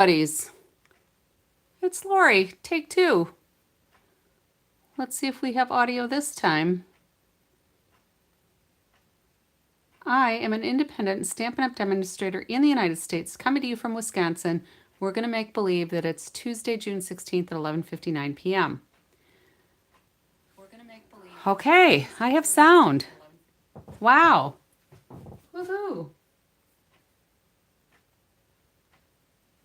Buddies, it's Lori, take two. Let's see if we have audio this time. I am an independent Stampin' Up! Demonstrator in the United States, coming to you from Wisconsin. We're going to make believe that it's Tuesday, June 16th at 11:59 p.m. Okay, I have sound. Wow. Woohoo.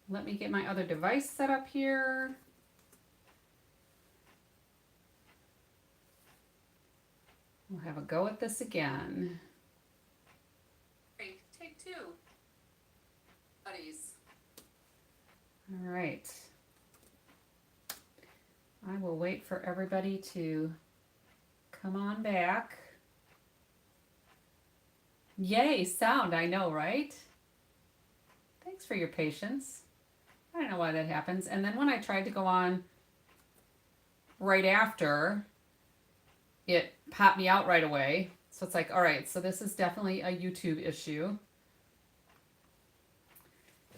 Let me get my other device set up here. We'll have a go at this again. Take two. Buddies. All right. I will wait for everybody to come on back. Yay, sound, I know, right? Thanks for your patience. I don't know why that happens. And then when I tried to go on right after, it popped me out right away. So it's like, all right, so this is definitely a YouTube issue.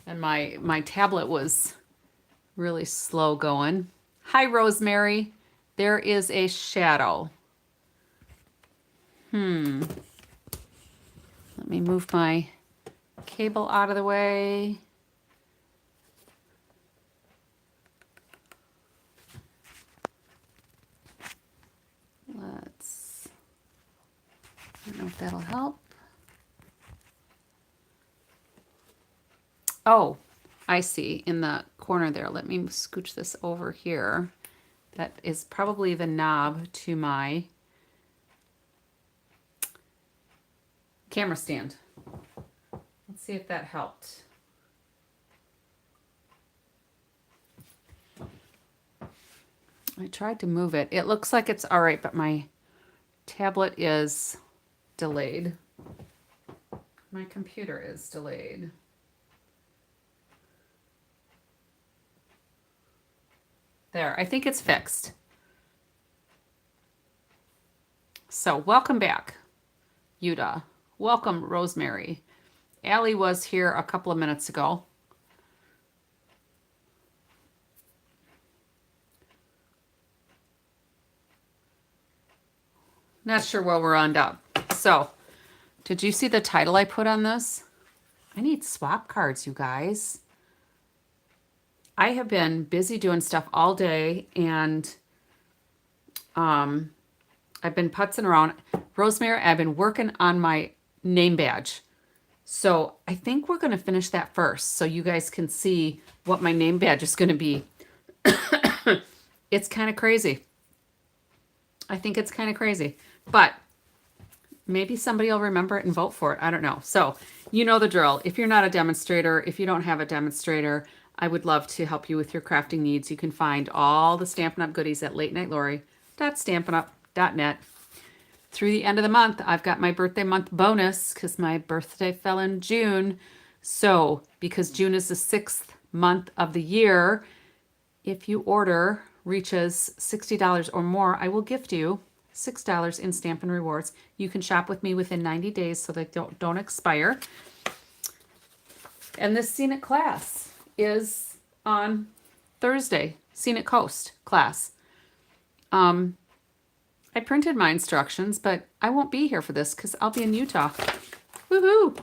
And my tablet was really slow going. Hi, Rosemary. There is a shadow. Let me move my cable out of the way. I don't know if that'll help. Oh, I see in the corner there. Let me scooch this over here. That is probably the knob to my camera stand. Let's see if that helped. I tried to move it. It looks like it's all right, but my tablet is delayed. My computer is delayed. There, I think it's fixed. So welcome back, Yuda. Welcome, Rosemary. Allie was here a couple of minutes ago. Not sure where we're on up. So, did you see the title I put on this? I need swap cards, you guys. I have been busy doing stuff all day, and I've been putzing around. Rosemary, I've been working on my name badge. So I think we're going to finish that first so you guys can see what my name badge is going to be. It's kind of crazy. I think it's kind of crazy. But maybe somebody will remember it and vote for it. I don't know. So you know the drill. If you're not a demonstrator, if you don't have a demonstrator, I would love to help you with your crafting needs. You can find all the Stampin' Up! Goodies at latenightLori.stampinup.net. Through the end of the month, I've got my birthday month bonus because my birthday fell in June. So because June is the 6th month of the year, if you order reaches $60 or more, I will gift you $6 in Stampin' Rewards. You can shop with me within 90 days so they don't expire. And this Scenic class is on Thursday, Scenic Coast class. I printed my instructions, but I won't be here for this because I'll be in Utah. Woohoo!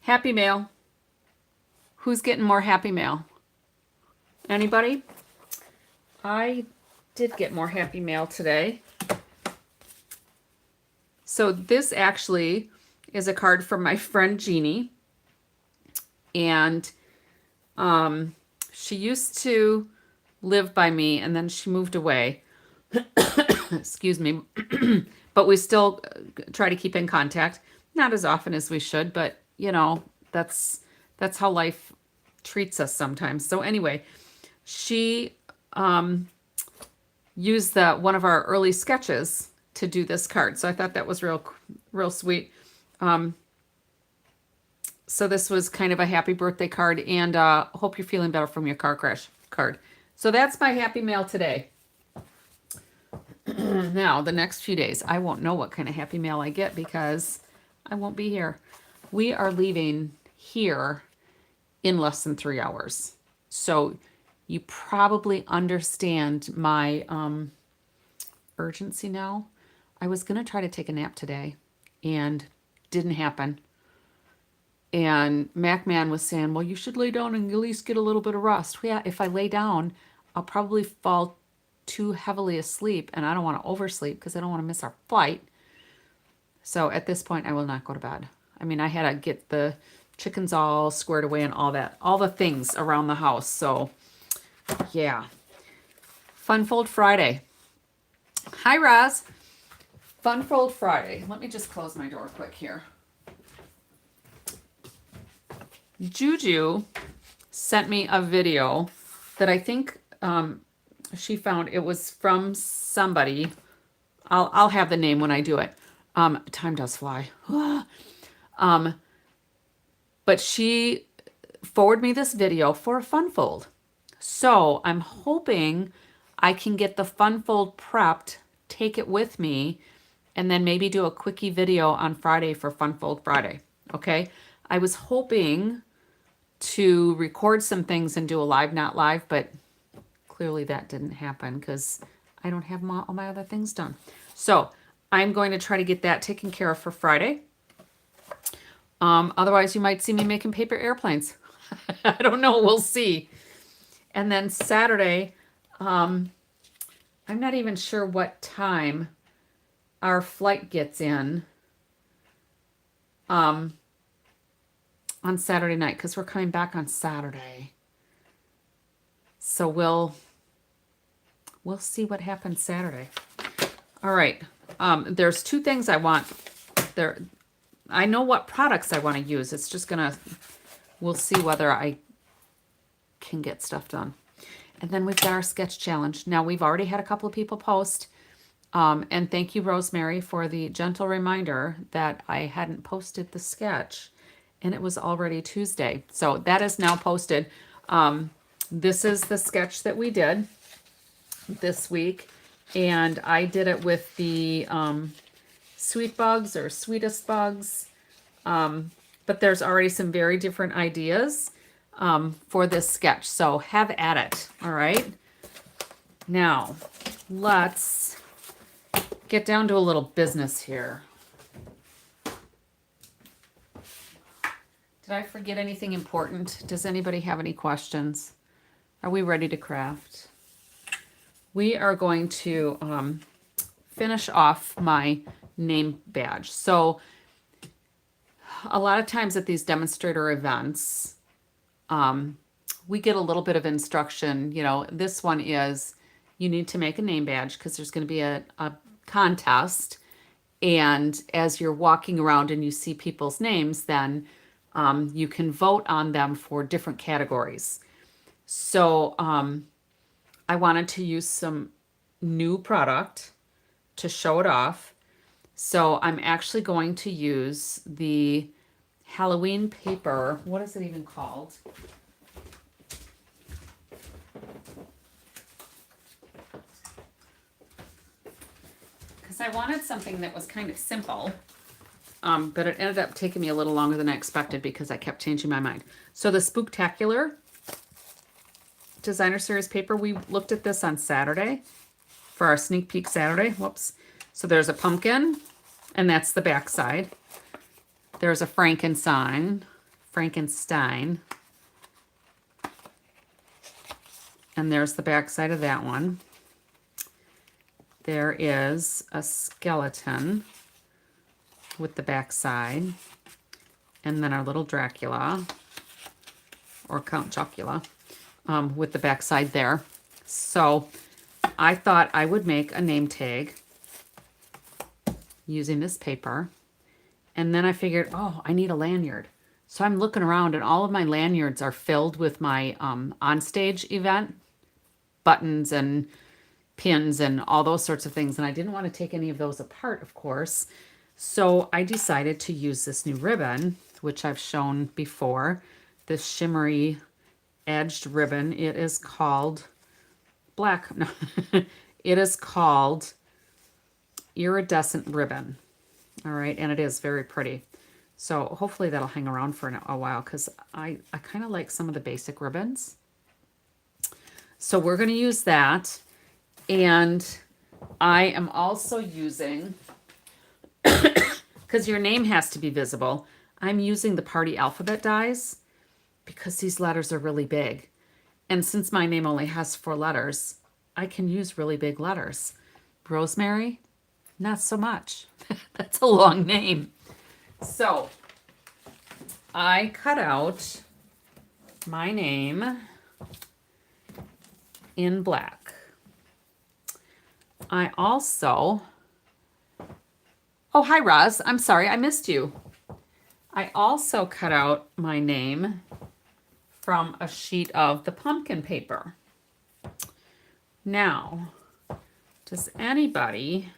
Happy Mail. Who's getting more Happy Mail? Anybody? I did get more Happy Mail today. So this actually is a card from my friend Jeannie. And she used to live by me and then she moved away. Excuse me. But we still try to keep in contact. Not as often as we should, but you know, that's how life treats us sometimes. So anyway, she used one of our early sketches to do this card. So I thought that was real sweet. So this was kind of a happy birthday card, and hope you're feeling better from your car crash card. So that's my Happy Mail today. Now, the next few days, I won't know what kind of Happy Mail I get because I won't be here. We are leaving here in less than 3 hours. So you probably understand my urgency now. I was going to try to take a nap today and didn't happen. And MacMan was saying, well, you should lay down and at least get a little bit of rest. Yeah, if I lay down, I'll probably fall too heavily asleep, and I don't want to oversleep because I don't want to miss our flight. So at this point, I will not go to bed. I mean, I had to get the chickens all squared away and all that, all the things around the house. So yeah. Fun Fold Friday. Hi, Roz. Fun Fold Friday. Let me just close my door quick here. Juju sent me a video that I think she found. It was from somebody. I'll have the name when I do it. Time does fly. But she forwarded me this video for a fun fold. So I'm hoping I can get the fun fold prepped, take it with me, and then maybe do a quickie video on Friday for Fun Fold Friday. Okay? I was hoping to record some things and do a live, not live, but clearly that didn't happen because I don't have all my other things done. So I'm going to try to get that taken care of for Friday. Otherwise, you might see me making paper airplanes. I don't know. We'll see. And then Saturday, I'm not even sure what time our flight gets in on Saturday night because we're coming back on Saturday. So we'll see what happens Saturday. All right. There's two things I want there. I know what products I want to use. It's just we'll see whether I can get stuff done. And then we've got our sketch challenge. Now we've already had a couple of people post. And thank you, Rosemary, for the gentle reminder that I hadn't posted the sketch and it was already Tuesday. So that is now posted. This is the sketch that we did this week. And I did it with the sweet bugs or sweetest bugs. But there's already some very different ideas for this sketch. So have at it. All right. Now let's get down to a little business here. Did I forget anything important? Does anybody have any questions? Are we ready to craft? We are going to finish off my name badge. So a lot of times at these demonstrator events, we get a little bit of instruction. You know, this one is you need to make a name badge because there's going to be a contest. And as you're walking around and you see people's names, then you can vote on them for different categories. So I wanted to use some new product to show it off. So I'm actually going to use the Halloween paper. What is it even called? Because I wanted something that was kind of simple. But it ended up taking me a little longer than I expected because I kept changing my mind. So the Spooktacular Designer Series paper, we looked at this on Saturday for our sneak peek Saturday. Whoops. So there's a pumpkin, and that's the back side. There's a Frankenstein, and there's the back side of that one. There is a skeleton with the back side, and then our little Dracula, or Count Chocula, with the back side there. So I thought I would make a name tag using this paper. And then I figured, oh, I need a lanyard. So I'm looking around and all of my lanyards are filled with my onstage event buttons and pins and all those sorts of things. And I didn't want to take any of those apart, of course. So I decided to use this new ribbon, which I've shown before, this shimmery edged ribbon. It is called black. No, it is called iridescent ribbon. All right. And it is very pretty. So hopefully that'll hang around for a while because I kind of like some of the basic ribbons. So we're going to use that. And I am also using, because your name has to be visible, I'm using the party alphabet dies because these letters are really big. And since my name only has 4 letters, I can use really big letters. Rosemary, not so much. That's a long name. So I cut out my name in black. I also, oh, hi, Roz. I'm sorry, I missed you. I also cut out my name from a sheet of the pumpkin paper. Now, does anybody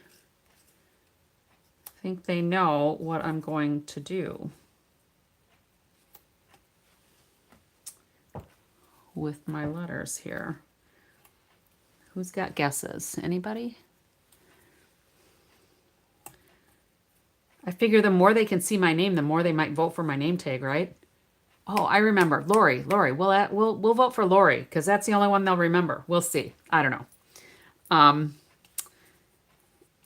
think they know what I'm going to do with my letters here? Who's got guesses? Anybody? I figure the more they can see my name, the more they might vote for my name tag, right? Oh, I remember. Lori. We'll vote for Lori because that's the only one they'll remember. We'll see. I don't know.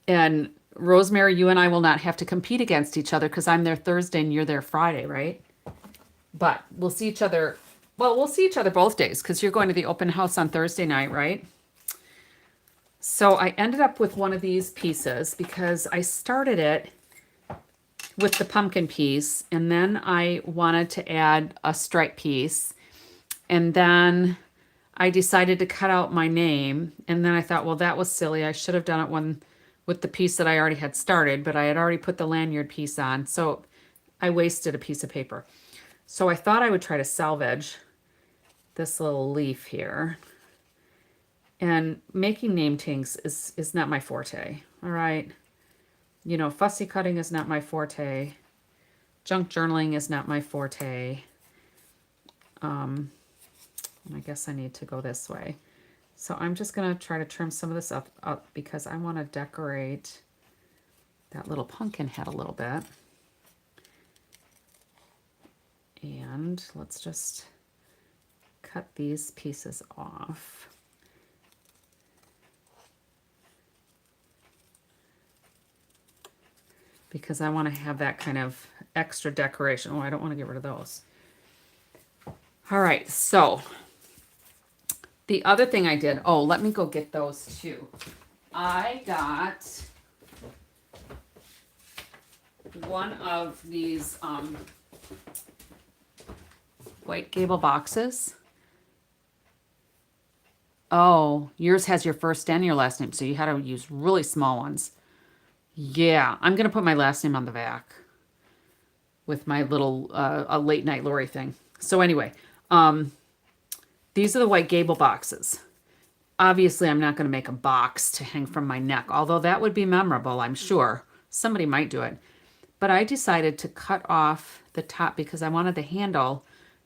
And Rosemary, you and I will not have to compete against each other because I'm there Thursday and you're there Friday, right? But we'll see each other. Well, we'll see each other both days because you're going to the open house on Thursday night, right? So I ended up with one of these pieces because I started it with the pumpkin piece, and then I wanted to add a stripe piece, and then I decided to cut out my name, and then I thought, well, that was silly. I should have done it with the piece that I already had started, but I had already put the lanyard piece on, so I wasted a piece of paper. So I thought I would try to salvage this little leaf here. And making name tags is not my forte, all right? You know, fussy cutting is not my forte. Junk journaling is not my forte. And I guess I need to go this way. So I'm just going to try to trim some of this up because I want to decorate that little pumpkin head a little bit. And let's just cut these pieces off. Because I want to have that kind of extra decoration. Oh, I don't want to get rid of those. All right, so the other thing I did, oh, let me go get those too. I got one of these White Gable boxes. Oh, yours has your first and your last name, so you had to use really small ones. Yeah, I'm going to put my last name on the back with my little a late night Lori thing. So anyway, these are the White Gable boxes. Obviously, I'm not going to make a box to hang from my neck, although that would be memorable, I'm sure. Somebody might do it. But I decided to cut off the top because I wanted the handle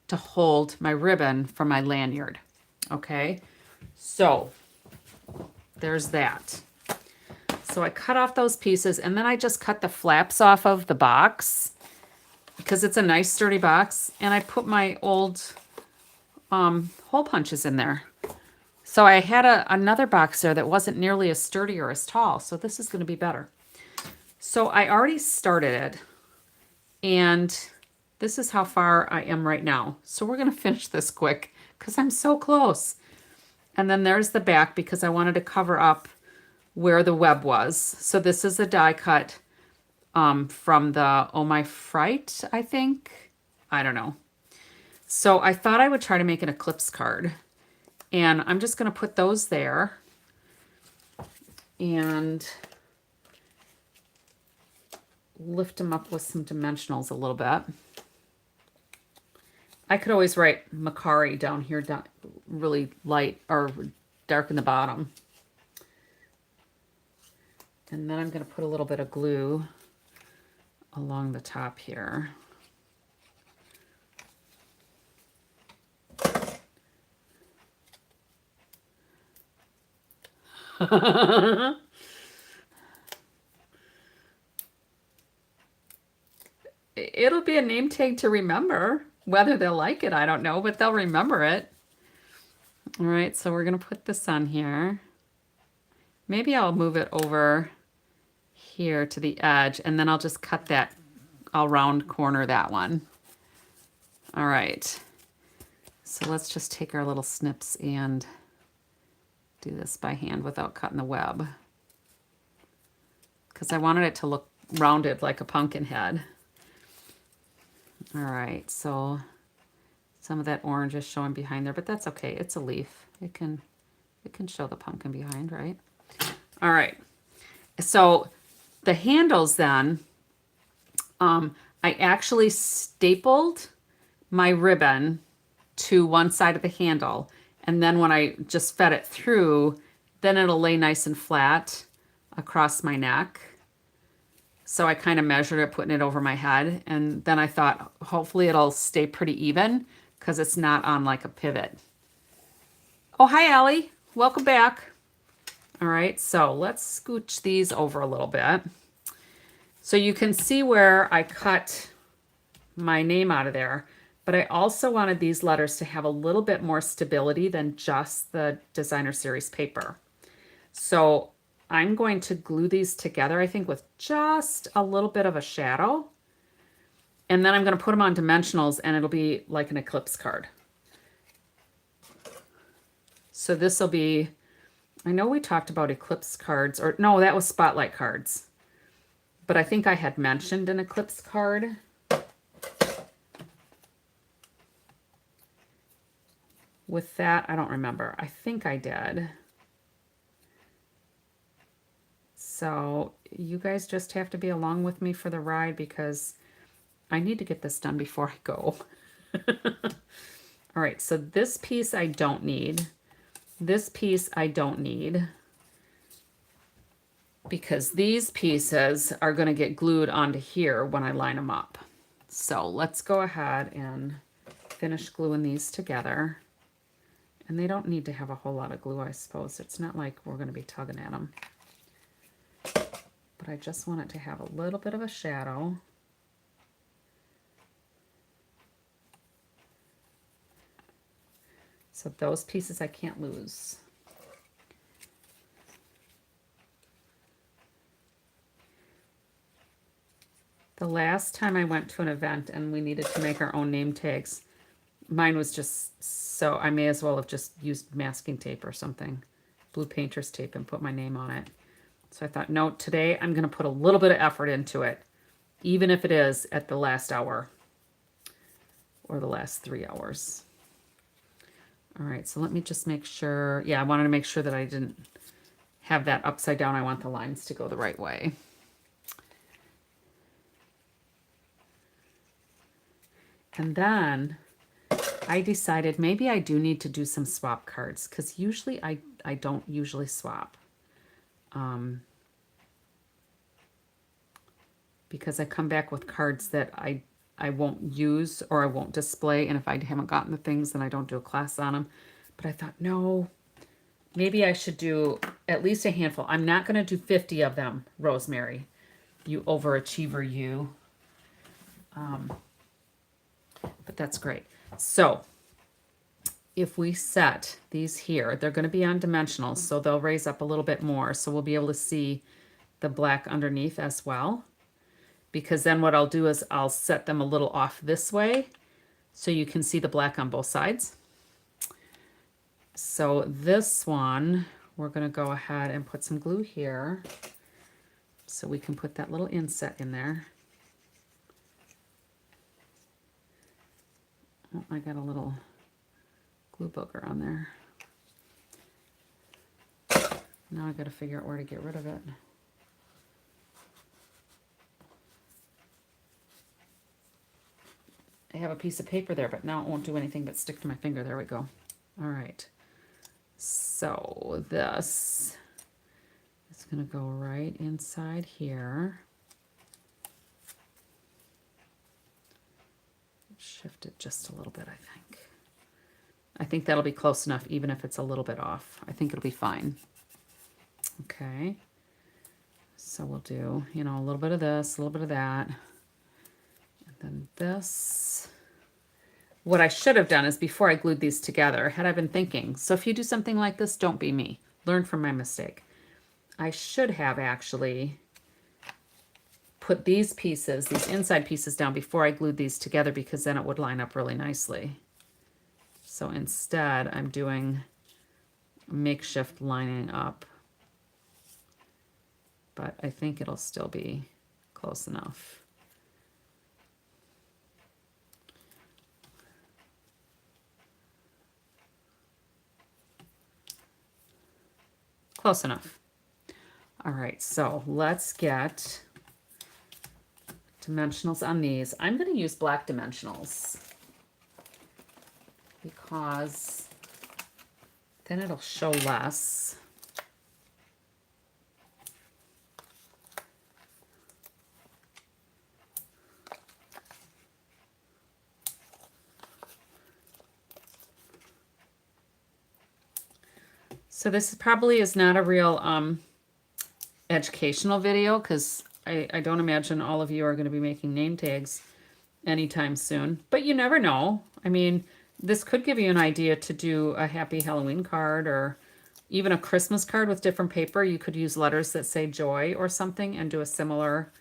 to hold my ribbon for my lanyard. Okay, so there's that. So I cut off those pieces, and then I just cut the flaps off of the box because it's a nice sturdy box, and I put my old hole punches in there. So I had another box there that wasn't nearly as sturdy or as tall, so this is going to be better. So I already started it, and this is how far I am right now. So we're going to finish this quick because I'm so close. And then there's the back because I wanted to cover up where the web was. So this is a die cut from the Oh My Fright, I think. I don't know. So I thought I would try to make an eclipse card. And I'm just going to put those there. And lift them up with some dimensionals a little bit. I could always write Macari down here, down, really light or dark in the bottom. And then I'm going to put a little bit of glue along the top here. It'll name tag to remember. Whether they'll like it, I don't know, but they'll remember it. All right, so we're gonna put this on here. Maybe I'll move it over here to the edge, and then I'll just cut that, I'll round corner that one. All right, so let's just take our little snips and do this by hand without cutting the web, because I wanted it to look rounded like a pumpkin head. All right, so some of that orange is showing behind there, but that's okay. It's a leaf. It can show the pumpkin behind, right? All right. So the handles then, I actually stapled my ribbon to one side of the handle, and then when I just fed it through, then it'll lay nice and flat across my neck. So I kind of measured it, putting it over my head, and then I thought hopefully it'll stay pretty even because it's not on like a pivot. Oh, hi, Allie. Welcome back. All right, so let's scooch these over a little bit. So you can see where I cut my name out of there, but I also wanted these letters to have a little bit more stability than just the designer series paper. So I'm going to glue these together, I think, with just a little bit of a shadow. And then I'm going to put them on dimensionals, and it'll be like an eclipse card. So this will be, I know we talked about eclipse cards, or no, that was spotlight cards. But I think I had mentioned an eclipse card. With that, I don't remember. I think I did. So you guys just have to be along with me for the ride because I need to get this done before I go. All right, so this piece I don't need. This piece I don't need because these pieces are going to get glued onto here when I line them up. So let's go ahead and finish gluing these together. And they don't need to have a whole lot of glue, I suppose. It's not like we're going to be tugging at them. But I just want it to have a little bit of a shadow. So those pieces I can't lose. The last time I went to an event and we needed to make our own name tags, mine was just so, I may as well have just used masking tape or something, blue painter's tape, and put my name on it. So I thought, no, today I'm going to put a little bit of effort into it, even if it is at the last hour or the last 3 hours. All right, so let me just make sure. Yeah, I wanted to make sure that I didn't have that upside down. I want the lines to go the right way. And then I decided maybe I do need to do some swap cards because usually I don't usually swap. Because I come back with cards that I won't use or I won't display, and if I haven't gotten the things, then I don't do a class on them. But I thought, no, maybe I should do at least a handful. I'm not going to do 50 of them, Rosemary. You overachiever, you. But that's great. So if we set these here, they're going to be on dimensionals, so they'll raise up a little bit more. So we'll be able to see the black underneath as well. Because then what I'll do is I'll set them a little off this way so you can see the black on both sides. So this one, we're going to go ahead and put some glue here so we can put that little inset in there. Oh, I got a little glue booger on there. Now I got to figure out where to get rid of it. I have a piece of paper there, but now it won't do anything but stick to my finger. There we go. All right. So this is going to go right inside here. Shift it just a little bit, I think. I think that'll be close enough, even if it's a little bit off. I think it'll be fine. Okay. So we'll do, you know, a little bit of this, a little bit of that. And Then this. What I should have done is before I glued these together, had I been thinking, so if you do something like this, don't be me. Learn from my mistake. I should have actually put these pieces, these inside pieces down before I glued these together because then it would line up really nicely. So instead, I'm doing makeshift lining up. But I think it'll still be close enough. Close enough. All right, so let's get dimensionals on these. I'm going to use black dimensionals because then it'll show less. So this probably is not a real educational video because I don't imagine all of you are going to be making name tags anytime soon, but you never know. I mean, this could give you an idea to do a happy Halloween card or even a Christmas card with different paper. You could use letters that say joy or something and do a similar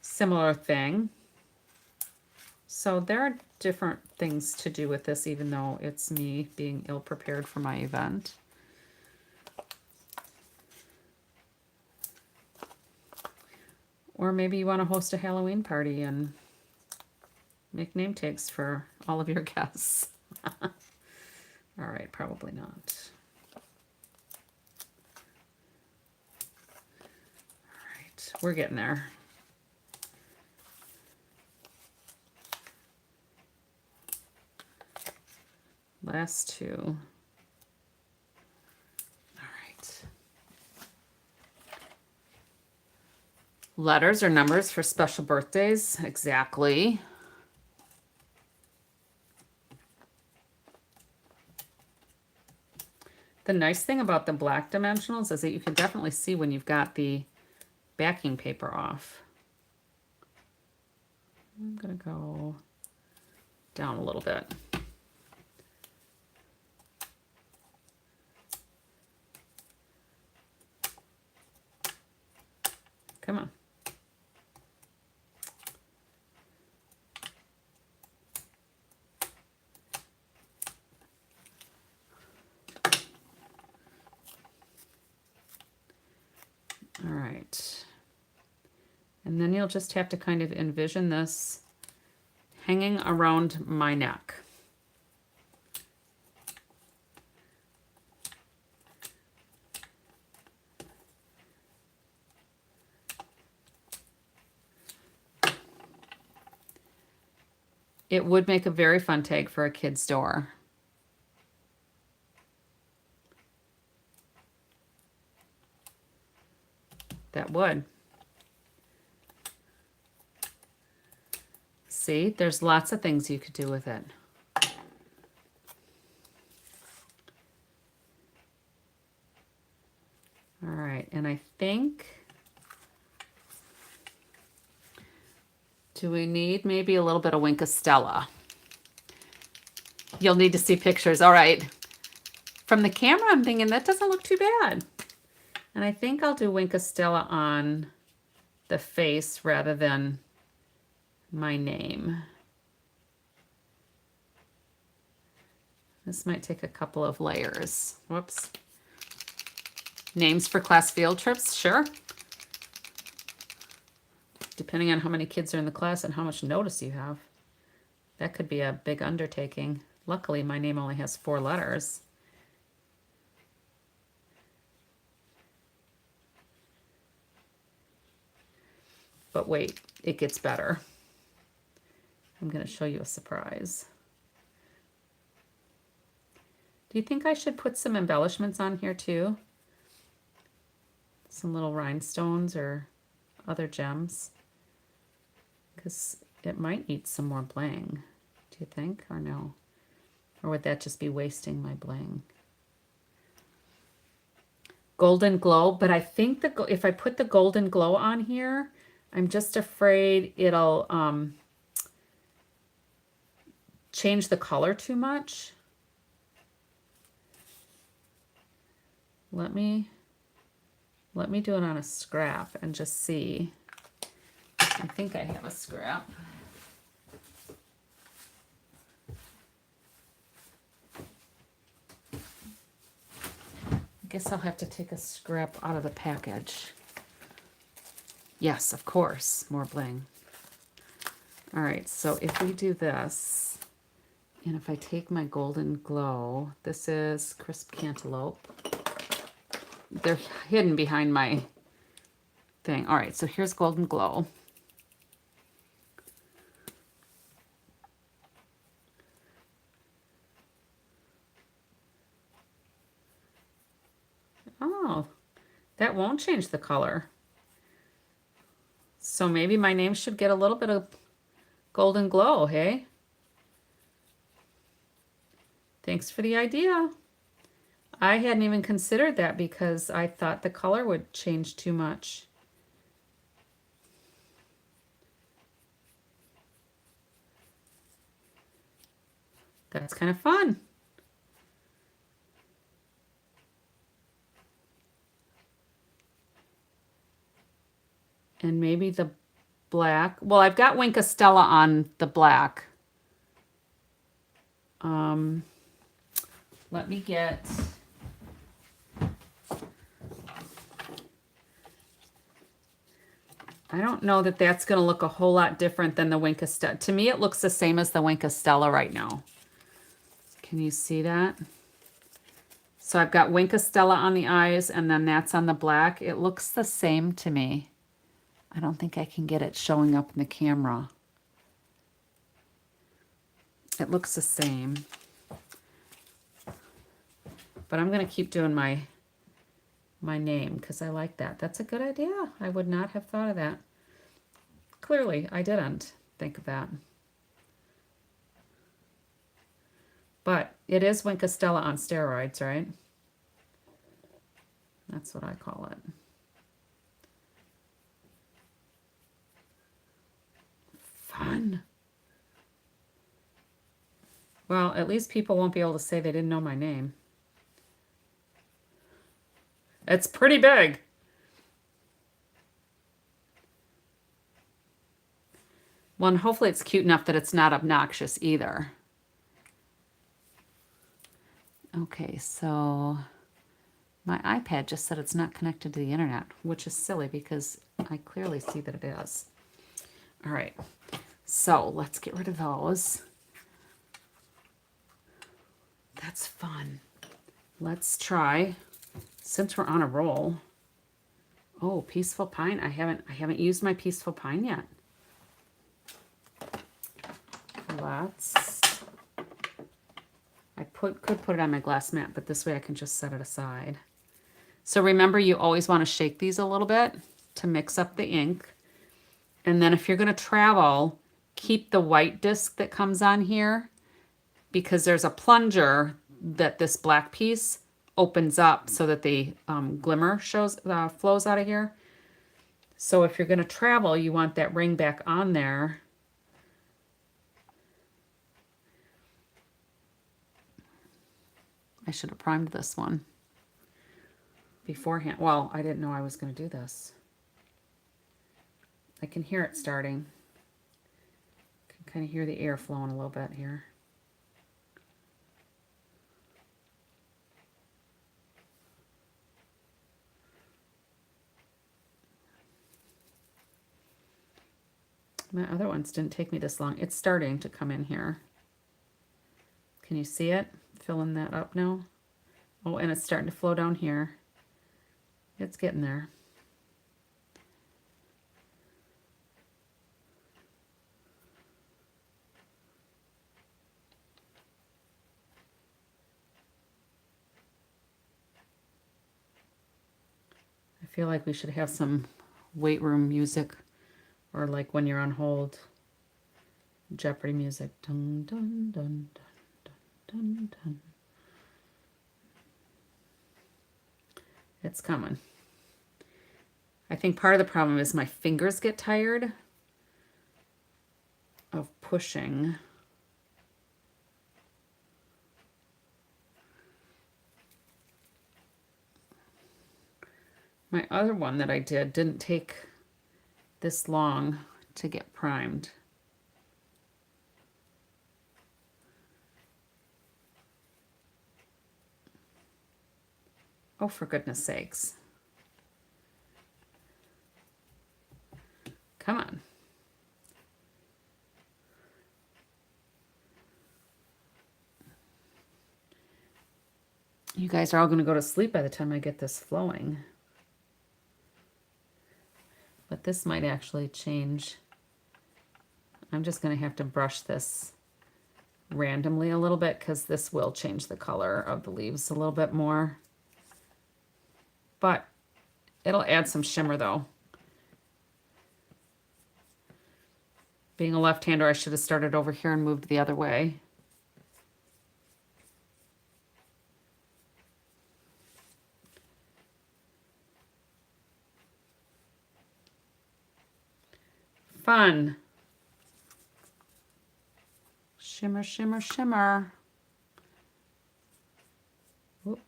thing. So there are different things to do with this, even though it's me being ill-prepared for my event. Or maybe you want to host a Halloween party and make name tags for all of your guests. All right, probably not. All right, we're getting there. Last two. All right. Letters or numbers for special birthdays, exactly. The nice thing about the black dimensionals is that you can definitely see when you've got the backing paper off. I'm gonna go down a little bit. Come on. All right. And then you'll just have to kind of envision this hanging around my neck. It would make a very fun tag for a kid's door. That would. See, there's lots of things you could do with it. All right, and I think, do we need maybe a little bit of Wink of Stella? You'll need to see pictures. All right. From the camera, I'm thinking that doesn't look too bad. And I think I'll do Wink of Stella on the face rather than my name. This might take a couple of layers. Whoops. Names for class field trips, sure. Depending on how many kids are in the class and how much notice you have. That could be a big undertaking. Luckily, my name only has 4 letters. But wait, it gets better. I'm going to show you a surprise. Do you think I should put some embellishments on here too? Some little rhinestones or other gems? Because it might need some more bling. Do you think, or no? Or would that just be wasting my bling? Golden glow, but I think if I put the golden glow on here, I'm just afraid it'll change the color too much. Let me do it on a scrap and just see. I think I have a scrap. I guess I'll have to take a scrap out of the package. Yes, of course, more bling. All right, so if we do this, and if I take my Golden Glow, this is Crisp Cantaloupe. They're hidden behind my thing. All right, so here's Golden Glow. Oh, that won't change the color. So maybe my name should get a little bit of Golden Glow, hey? Thanks for the idea. I hadn't even considered that because I thought the color would change too much. That's kind of fun. And maybe the black. Well, I've got Wink Estella on the black. Let me get... I don't know that that's going to look a whole lot different than the Wink Estella. To me, it looks the same as the Wink Estella right now. Can you see that? So I've got Wink Estella on the eyes, and then that's on the black. It looks the same to me. I don't think I can get it showing up in the camera. It looks the same. But I'm going to keep doing my name because I like that. That's a good idea. I would not have thought of that. Clearly, I didn't think of that. But it is Wink Estella on steroids, right? That's what I call it. Fun. Well, at least people won't be able to say they didn't know my name. It's pretty big. Well, and hopefully it's cute enough that it's not obnoxious either. Okay, so my iPad just said it's not connected to the internet, which is silly because I clearly see that it is. All right, so let's get rid of those. That's fun. Let's try, since we're on a roll. Oh, Peaceful Pine. I haven't used my Peaceful Pine yet. I could put it on my glass mat, but this way I can just set it aside. So remember, you always want to shake these a little bit to mix up the ink. And then if you're going to travel, keep the white disc that comes on here, because there's a plunger that this black piece opens up so that the glimmer flows out of here. So if you're going to travel, you want that ring back on there. I should have primed this one beforehand. Well, I didn't know I was going to do this. I can hear it starting. I can kind of hear the air flowing a little bit here. My other ones didn't take me this long. It's starting to come in here. Can you see it? Filling that up now. Oh, and it's starting to flow down here. It's getting there. I feel like we should have some weight room music, or like when you're on hold, Jeopardy music. Dun, dun, dun, dun. Dun, dun. It's coming. I think part of the problem is my fingers get tired of pushing. My other one that I didn't take this long to get primed. Oh, for goodness sakes. Come on. You guys are all going to go to sleep by the time I get this flowing. But this might actually change. I'm just going to have to brush this randomly a little bit because this will change the color of the leaves a little bit more. But it'll add some shimmer though. Being a left-hander, I should have started over here and moved the other way. Fun. Shimmer, shimmer, shimmer. Oop.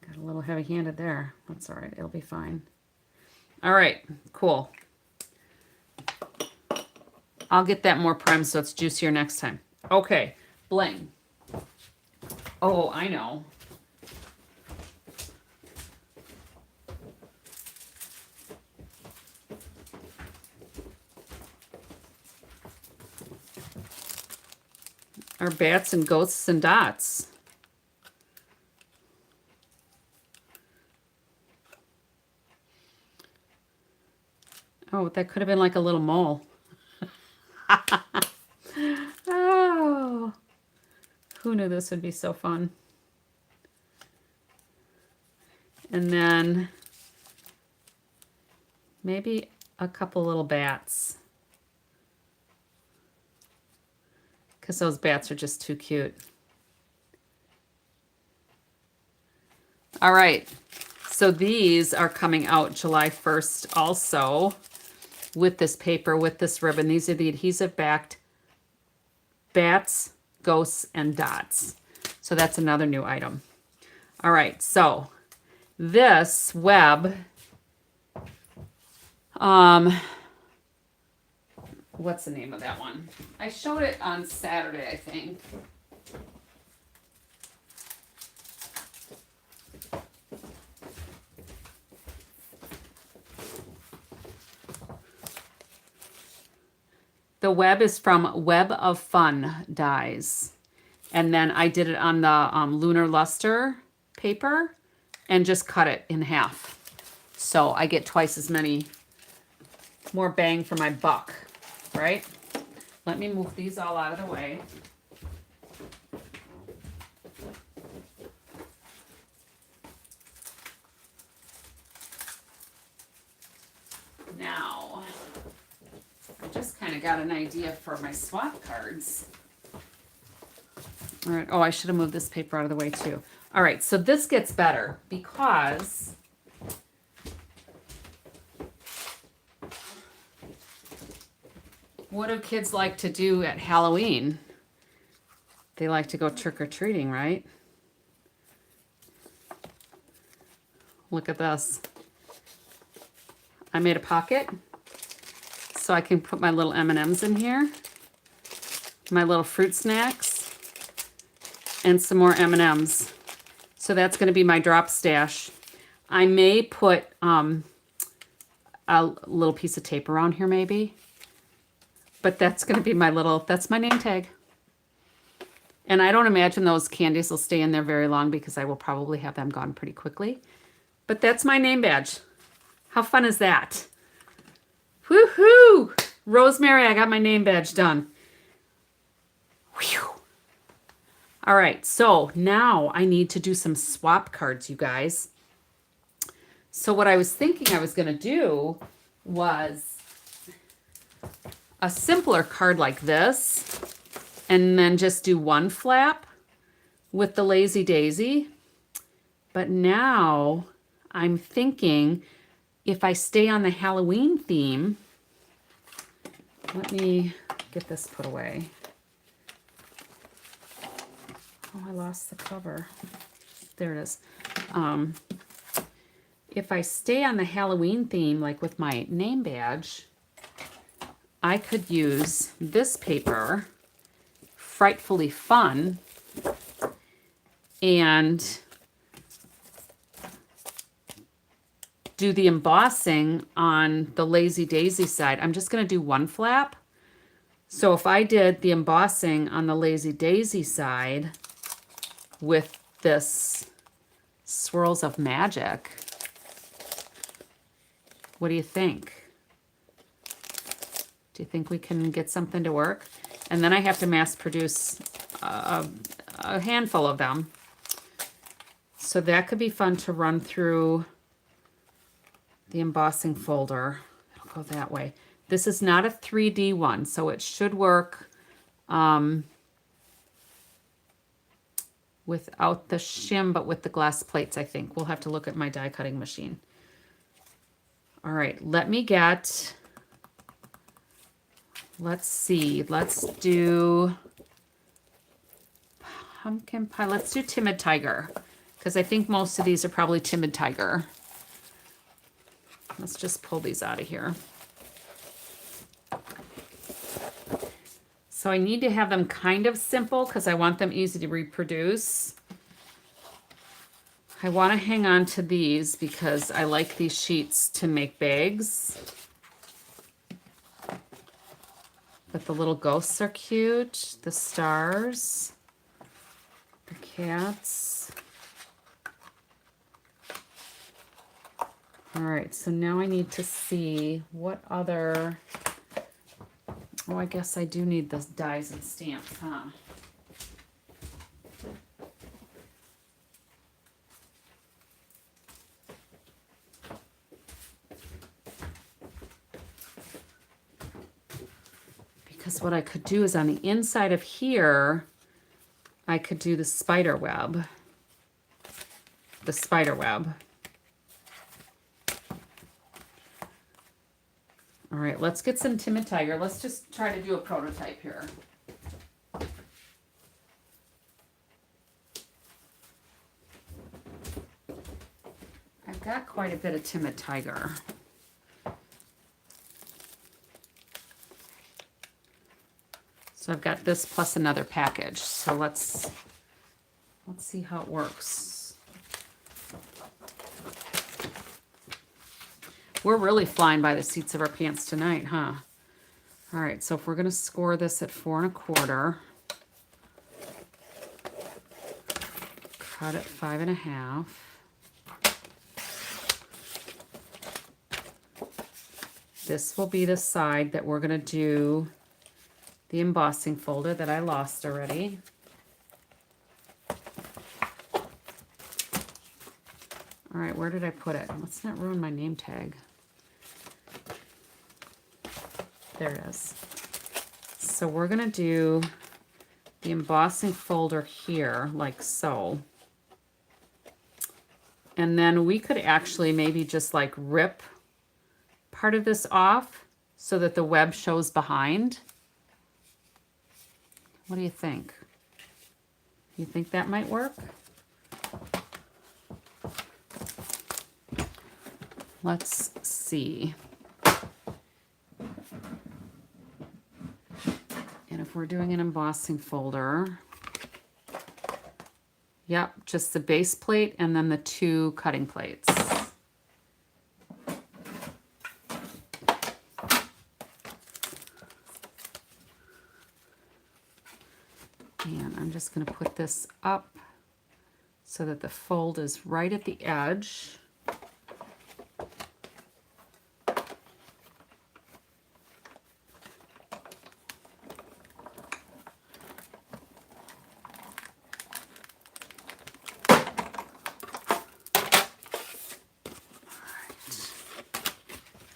Got a little heavy-handed there. That's all right. It'll be fine. All right. Cool. I'll get that more primed so it's juicier next time. Okay. Bling. Oh, I know. Our bats and ghosts and dots. Oh, that could have been like a little mole. Oh, who knew this would be so fun? And then maybe a couple little bats. Because those bats are just too cute. All right, so these are coming out July 1st also with this paper, with this ribbon. These are the adhesive backed bats, ghosts, and dots. So that's another new item. All right, so this web, what's the name of that one? I showed it on Saturday, I think. The web is from Web of Fun Dyes. And then I did it on the Lunar Luster paper and just cut it in half. So I get twice as many, more bang for my buck, right? Let me move these all out of the way. Now, I just kind of got an idea for my swap cards. All right, oh, I should have moved this paper out of the way too. All right, so this gets better because what do kids like to do at Halloween? They like to go trick-or-treating, right? Look at this. I made a pocket so I can put my little M&Ms in here, my little fruit snacks, and some more M&Ms. So that's going to be my drop stash. I may put a little piece of tape around here maybe, but that's going to be my little, that's my name tag. And I don't imagine those candies will stay in there very long because I will probably have them gone pretty quickly. But that's my name badge. How fun is that? Woohoo! Rosemary, I got my name badge done. Whew. All right, so now I need to do some swap cards, you guys. So what I was thinking I was going to do was a simpler card like this, and then just do one flap with the Lazy Daisy. But now I'm thinking if I stay on the Halloween theme, let me get this put away. Oh, I lost the cover. There it is. if I stay on the Halloween theme, like with my name badge, I could use this paper, Frightfully Fun, and do the embossing on the Lazy Daisy side. I'm just going to do one flap. So if I did the embossing on the Lazy Daisy side with this Swirls of Magic, what do you think? Do you think we can get something to work? And then I have to mass produce a handful of them. So that could be fun to run through the embossing folder. It'll go that way. This is not a 3D one, so it should work without the shim, but with the glass plates, I think. We'll have to look at my die cutting machine. All right, let me get, let's see, let's do pumpkin pie. Let's do Timid Tiger, because I think most of these are probably Timid Tiger. Let's just pull these out of here. So I need to have them kind of simple because I want them easy to reproduce. I want to hang on to these because I like these sheets to make bags. But the little ghosts are cute. The stars. The cats. All right, so now I need to see what other... Oh, I guess I do need the dies and stamps, huh? Because what I could do is on the inside of here, I could do the spider web. The spider web. All right, let's get some Timid Tiger. Let's just try to do a prototype here. I've got quite a bit of Timid Tiger. So I've got this plus another package. So let's see how it works. We're really flying by the seats of our pants tonight, huh? All right, so if we're gonna score this at 4 1/4, cut at 5 1/2. This will be the side that we're gonna do the embossing folder that I lost already. All right, where did I put it? Let's not ruin my name tag. There it is. So we're gonna do the embossing folder here, like so. And then we could actually maybe just like rip part of this off so that the web shows behind. What do you think? You think that might work? Let's see. And if we're doing an embossing folder, yep, just the base plate and then the 2 cutting plates. And I'm just going to put this up so that the fold is right at the edge.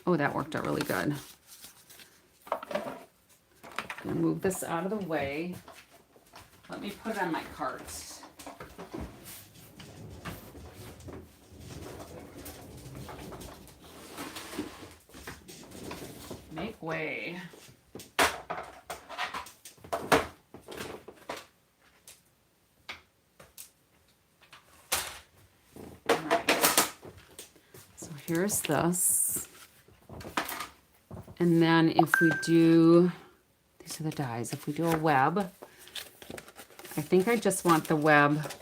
Oh, that worked out really good. I'm going to move this out of the way. Let me put it on my cart. Make way. here's this. And then if we do, these are the dies. If we do a web, I think I just want the web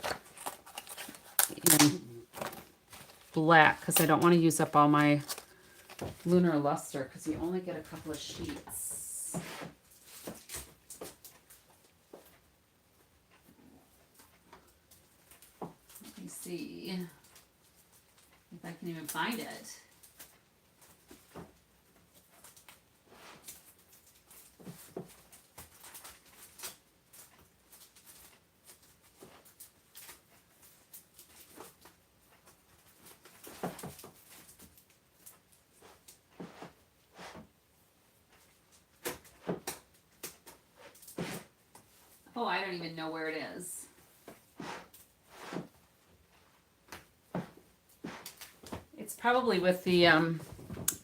in black because I don't want to use up all my lunar luster because you only get a couple of sheets. Let me see if I can even find it. Oh, I don't even know where it is. It's probably with the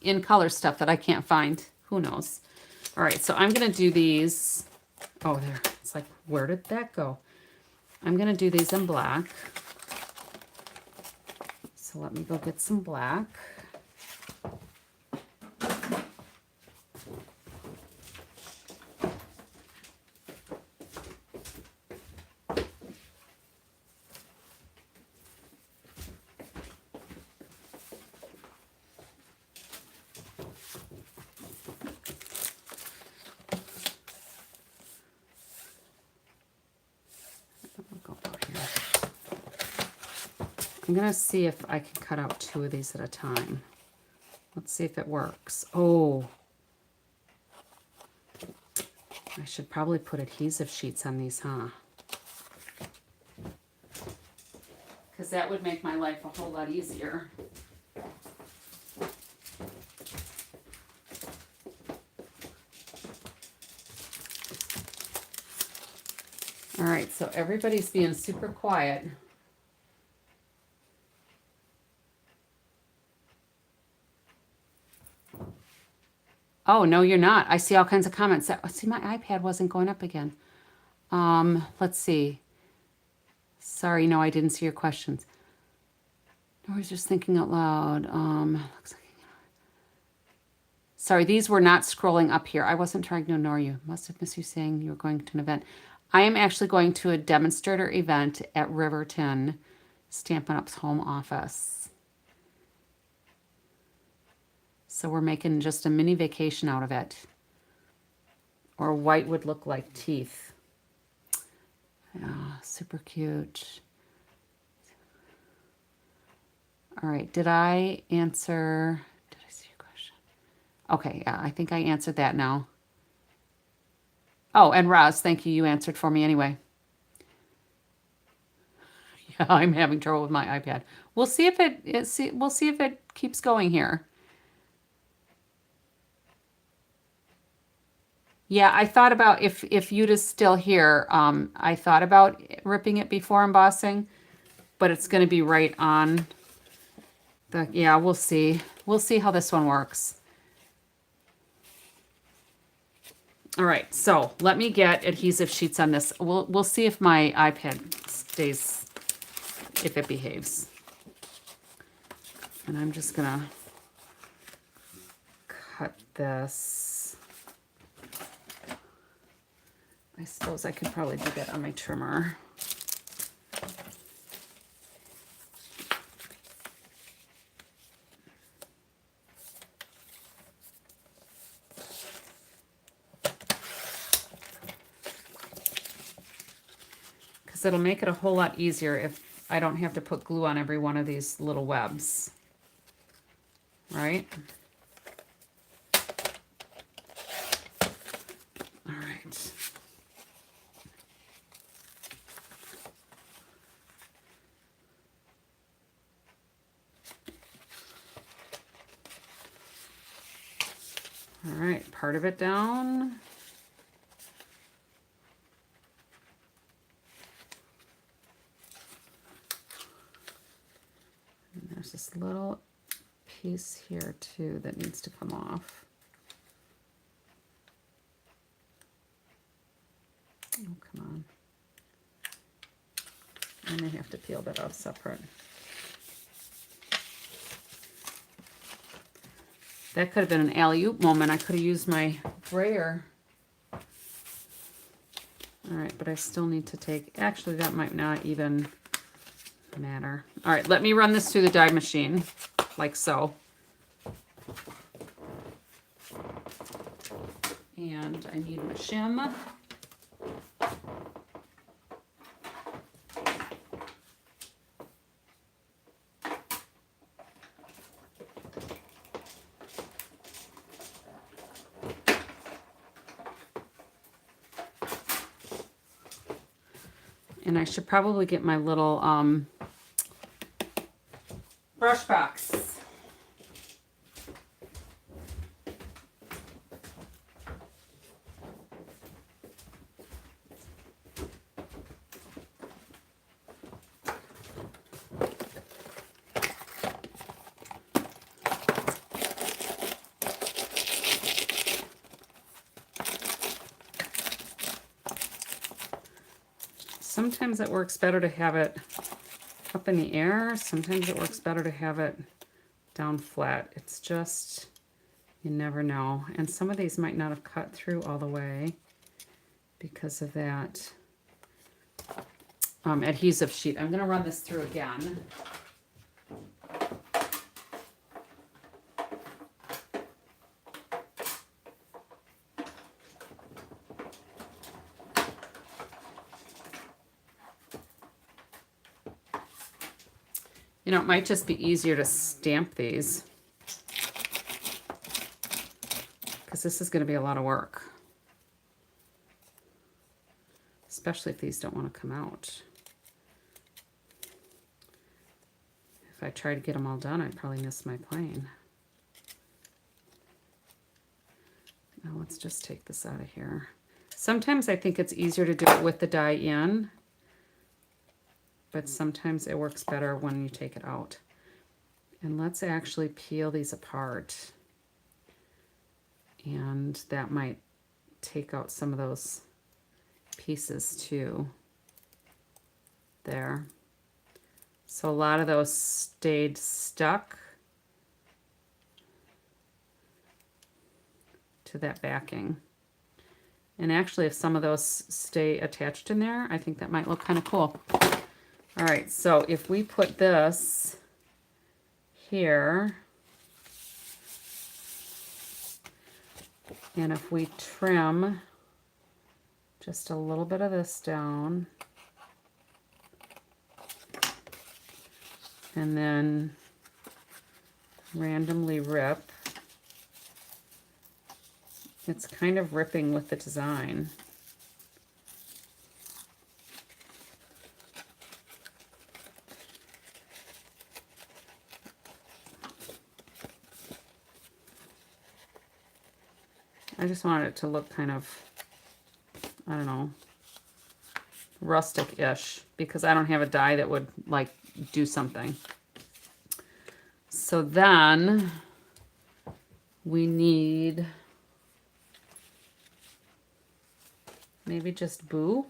in color stuff that I can't find. Who knows? All right, so I'm going to do these. Oh, there. It's like, where did that go? I'm going to do these in black. So let me go get some black. I'm going to see if I can cut out 2 of these at a time. Let's see if it works. Oh, I should probably put adhesive sheets on these, huh? Because that would make my life a whole lot easier. All right, so everybody's being super quiet. Oh, no, you're not. I see all kinds of comments. See, my iPad wasn't going up again. Let's see. Sorry, no, I didn't see your questions. I was just thinking out loud. Looks like, sorry, these were not scrolling up here. I wasn't trying to ignore you. Must have missed you saying you were going to an event. I am actually going to a demonstrator event at Riverton, Stampin' Up's home office. So we're making just a mini vacation out of it. Or white would look like teeth. Yeah, super cute. All right, did I answer? Did I see your question? Okay, yeah, I think I answered that now. Oh, and Roz, thank you. You answered for me anyway. Yeah, I'm having trouble with my iPad. We'll see if we'll see if it keeps going here. Yeah, I thought about if Yuta's still here, I thought about ripping it before embossing, but it's going to be right on the, yeah, we'll see. We'll see how this one works. All right, so let me get adhesive sheets on this. We'll see if my iPad stays, if it behaves. And I'm just going to cut this. I suppose I could probably do that on my trimmer. Because it'll make it a whole lot easier if I don't have to put glue on every one of these little webs. Right? All right. All right, part of it down. And there's this little piece here too that needs to come off. Oh, come on. I may have to peel that off separate. That could have been an alley-oop moment. I could have used my brayer. All right, but I still need to take, actually that might not even matter. All right, let me run this through the die machine, like so. And I need my shim. And I should probably get my little brush box. Sometimes it works better to have it up in the air. Sometimes it works better to have it down flat. It's just, you never know. And some of these might not have cut through all the way because of that adhesive sheet. I'm going to run this through again. You know, it might just be easier to stamp these because this is going to be a lot of work, especially if these don't want to come out. If I try to get them all done, I'd probably miss my plane. Now let's just take this out of here. Sometimes I think it's easier to do it with the die in, but sometimes it works better when you take it out. And let's actually peel these apart. And that might take out some of those pieces too. There. So a lot of those stayed stuck to that backing. And actually, if some of those stay attached in there, I think that might look kind of cool. All right, so if we put this here, and if we trim just a little bit of this down, and then randomly rip, it's kind of ripping with the design. I just wanted it to look kind of, I don't know, rustic-ish, because I don't have a die that would like do something. So then we need maybe just Boo.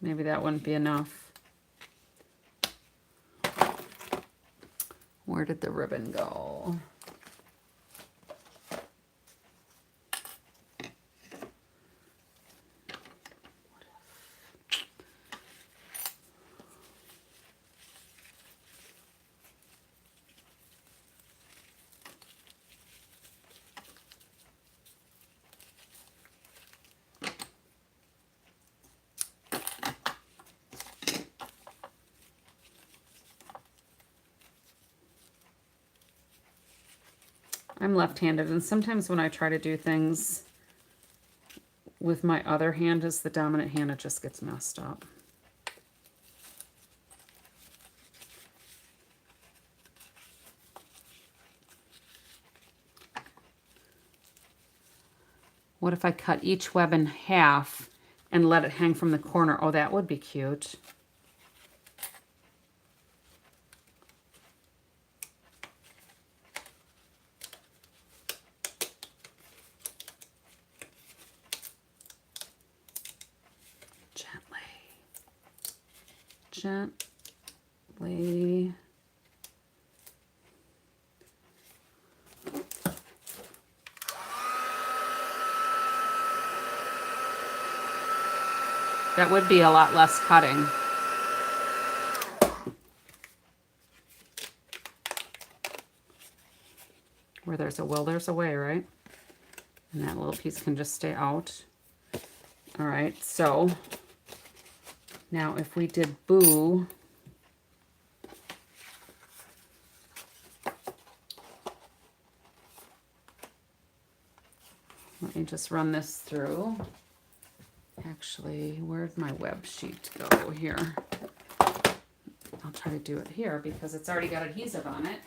Maybe that wouldn't be enough. Where did the ribbon go? I'm left-handed, and sometimes when I try to do things with my other hand as the dominant hand, it just gets messed up. What if I cut each web in half and let it hang from the corner? Oh, that would be cute. Gently. That would be a lot less cutting. Where there's a will, there's a way, right? And that little piece can just stay out. All right, so now if we did boo, let me just run this through. Actually, where'd my web sheet go here? I'll try to do it here because it's already got adhesive on it.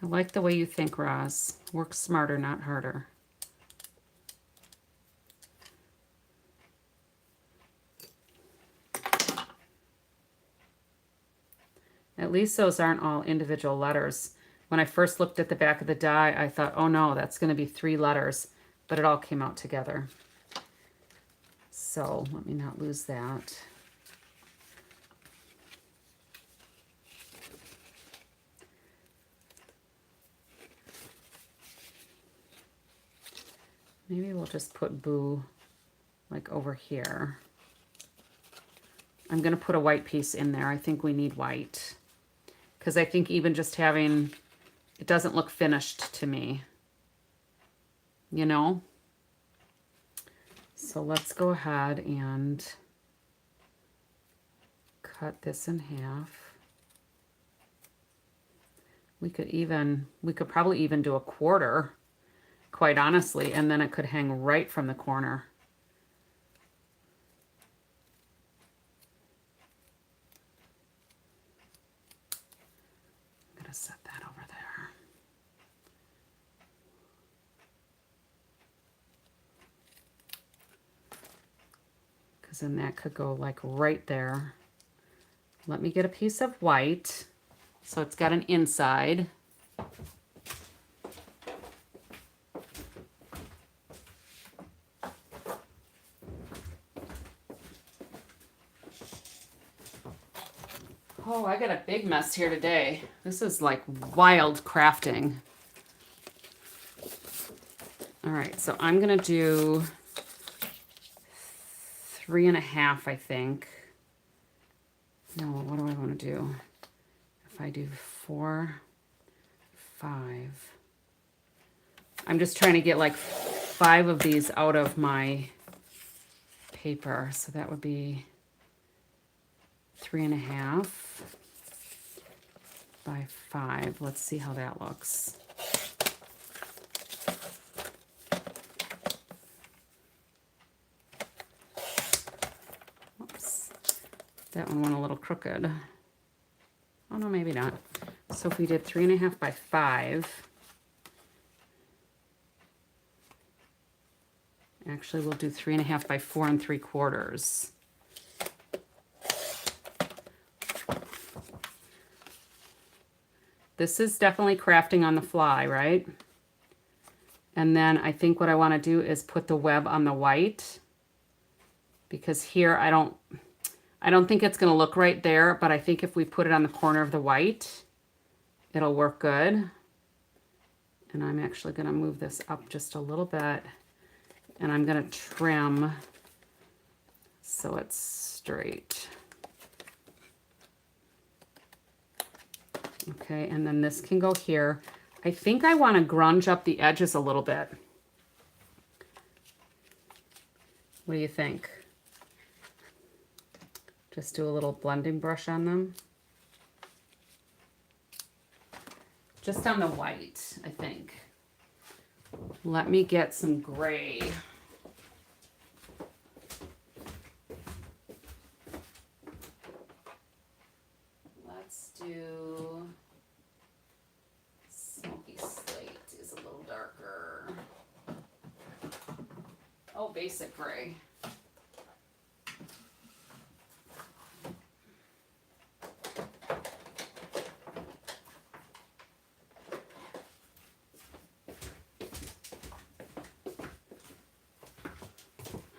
I like the way you think, Roz. Work smarter, not harder. At least those aren't all individual letters. When I first looked at the back of the die, I thought, oh no, that's going to be 3 letters, but it all came out together. So let me not lose that. Maybe we'll just put boo like over here. I'm going to put a white piece in there. I think we need white. Because I think even just having, it doesn't look finished to me. You know? So let's go ahead and cut this in half. We could probably even do a quarter, quite honestly, and then it could hang right from the corner. I'm gonna set that over there. Because then that could go like right there. Let me get a piece of white. So it's got an inside. Oh, I got a big mess here today. This is like wild crafting. All right, so I'm gonna do 3.5, I think. No, what do I want to do? If I do 4, 5. I'm just trying to get like 5 of these out of my paper. So that would be 3.5 by 5. Let's see how that looks. Oops. That one went a little crooked. Oh no, maybe not. So if we did 3.5 by 5, actually we'll do 3.5 by 4 3/4. This is definitely crafting on the fly, right? And then I think what I want to do is put the web on the white, because here I don't think it's going to look right there, but I think if we put it on the corner of the white, it'll work good. And I'm actually going to move this up just a little bit, and I'm going to trim so it's straight. Okay, and then this can go here. I think I want to grunge up the edges a little bit. What do you think? Just do a little blending brush on them. Just on the white, I think. Let me get some gray. Let's do smoky slate is a little darker. Oh, basic gray.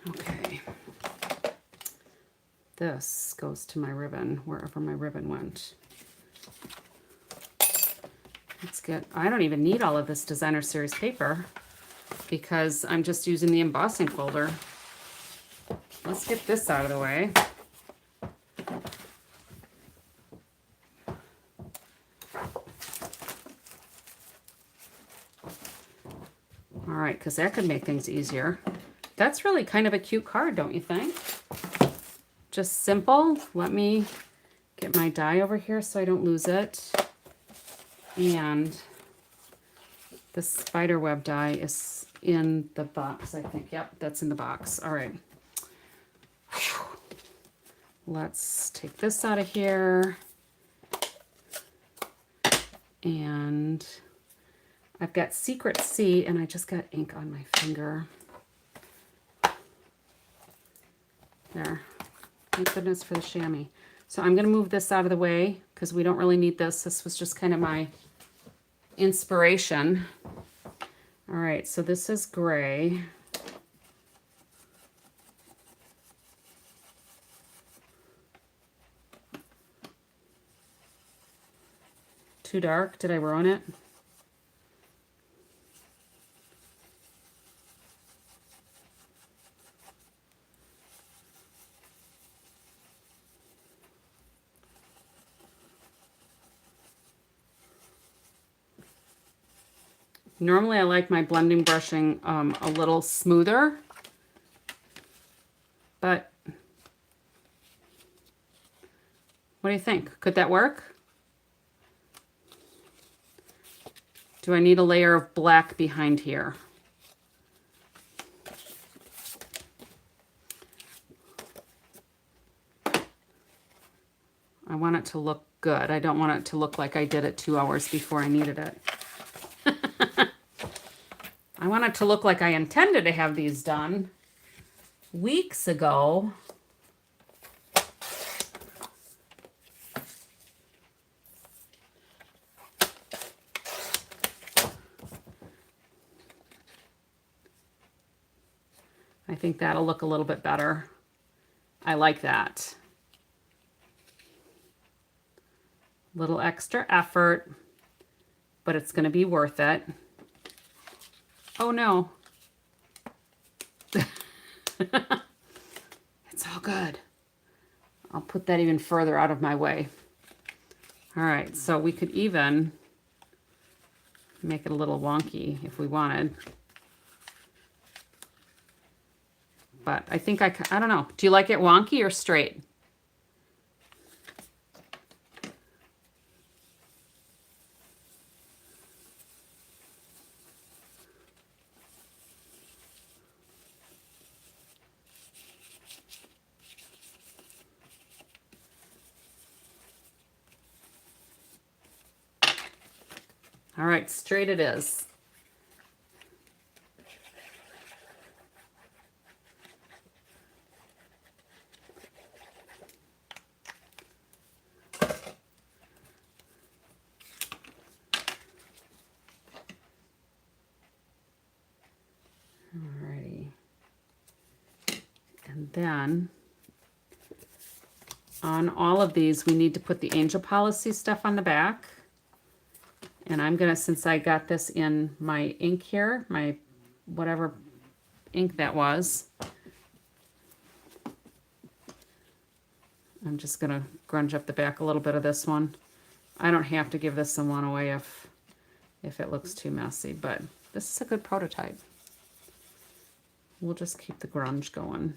Okay. This goes to my ribbon, wherever my ribbon went. Let's get, I don't even need all of this designer series paper because I'm just using the embossing folder. Let's get this out of the way. All right, because that could make things easier. That's really kind of a cute card, don't you think? Just simple. Let me get my die over here so I don't lose it. And the spider web die is in the box, I think. Yep, that's in the box. All right. Whew. Let's take this out of here. And I've got Secret C, and I just got ink on my finger. There. Thank goodness for the chamois. So I'm going to move this out of the way because we don't really need this. This was just kind of my inspiration. All right, so this is gray. Too dark? Did I ruin it? Normally I like my blending brushing a little smoother, but what do you think? Could that work? Do I need a layer of black behind here? I want it to look good. I don't want it to look like I did it 2 hours before I needed it. I want it to look like I intended to have these done weeks ago. I think that'll look a little bit better. I like that. Little extra effort, but it's going to be worth it. Oh no. It's all good. I'll put that even further out of my way. All right, so we could even make it a little wonky if we wanted. But I think I don't know. Do you like it wonky or straight? All right, straight it is. Alrighty. And then on all of these, we need to put the angel policy stuff on the back. And I'm gonna, since I got this in my ink here, my whatever ink that was, I'm just gonna grunge up the back a little bit of this one. I don't have to give this one away if it looks too messy, but this is a good prototype. We'll just keep the grunge going.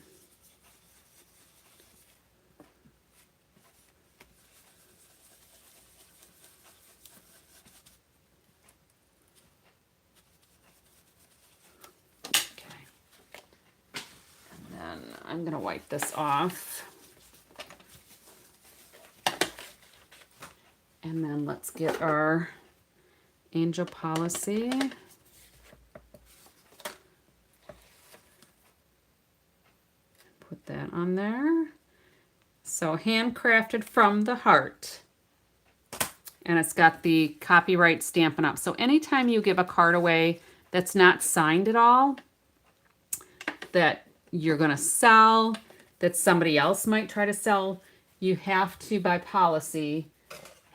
I'm going to wipe this off. And then let's get our angel policy. Put that on there. So handcrafted from the heart. And it's got the copyright Stampin' Up. So anytime you give a card away that's not signed at all, that you're going to sell, that somebody else might try to sell, you have to, by policy,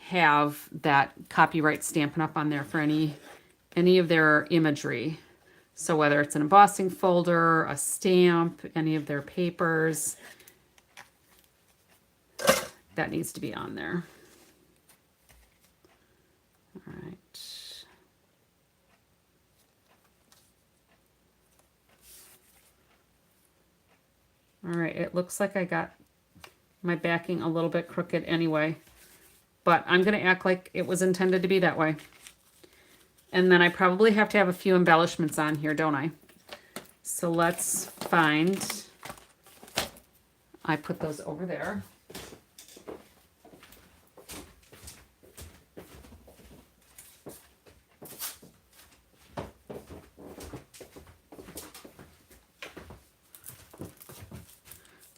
have that copyright Stampin' Up! On there for any of their imagery. So whether it's an embossing folder, a stamp, any of their papers, that needs to be on there. All right. All right, it looks like I got my backing a little bit crooked anyway, but I'm going to act like it was intended to be that way. And then I probably have to have a few embellishments on here, don't I? So let's find, I put those over there.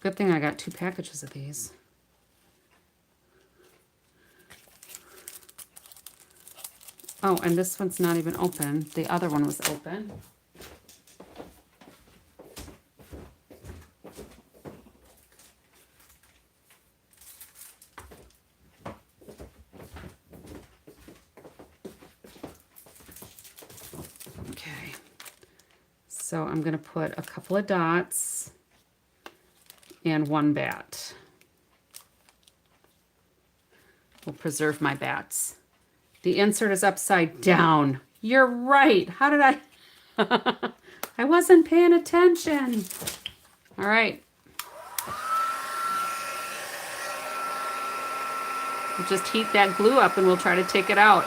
Good thing I got 2 packages of these. Oh, and this one's not even open. The other one was open. Okay. So I'm going to put a couple of dots and 1 bat. We'll preserve my bats. The insert is upside down. You're right. How did I? I wasn't paying attention. All right. We'll just heat that glue up and we'll try to take it out.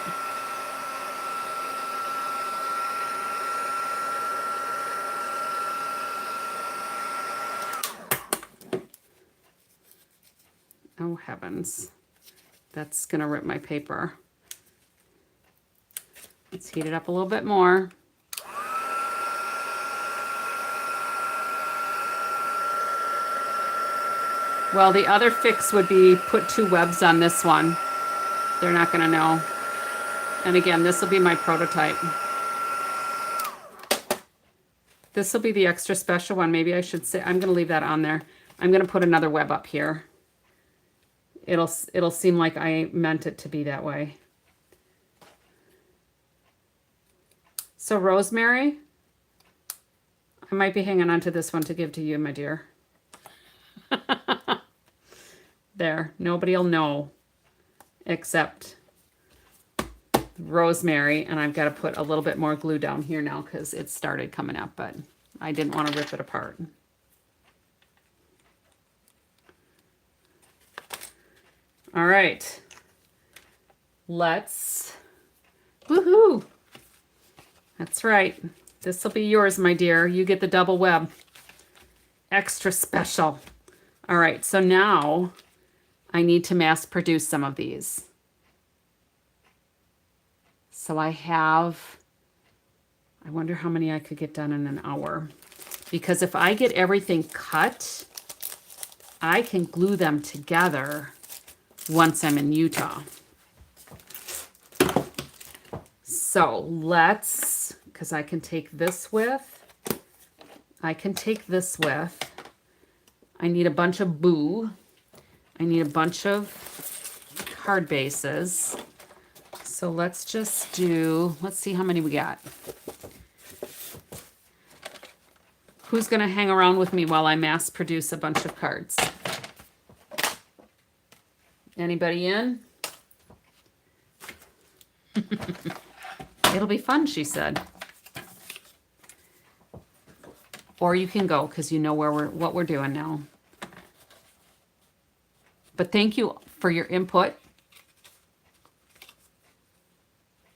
Oh heavens. That's gonna rip my paper. Let's heat it up a little bit more. Well, the other fix would be put 2 webs on this one. They're not gonna know. And again, this will be my prototype. This will be the extra special one. Maybe I should say, I'm gonna leave that on there. I'm gonna put another web up here. It'll seem like I meant it to be that way. So Rosemary, I might be hanging on to this one to give to you, my dear. There, nobody will know except Rosemary, and I've got to put a little bit more glue down here now because it started coming up, but I didn't want to rip it apart. All right, let's, woohoo! That's right. This will be yours, my dear. You get the double web. Extra special. All right, so now I need to mass produce some of these. So I wonder how many I could get done in an hour. Because if I get everything cut, I can glue them together once I'm in Utah. So let's, because I can take this with, I need a bunch of boo. I need a bunch of card bases. So let's just do, let's see how many we got. Who's going to hang around with me while I mass produce a bunch of cards? Anybody in? It'll be fun, she said. Or you can go because you know what we're doing now. But thank you for your input.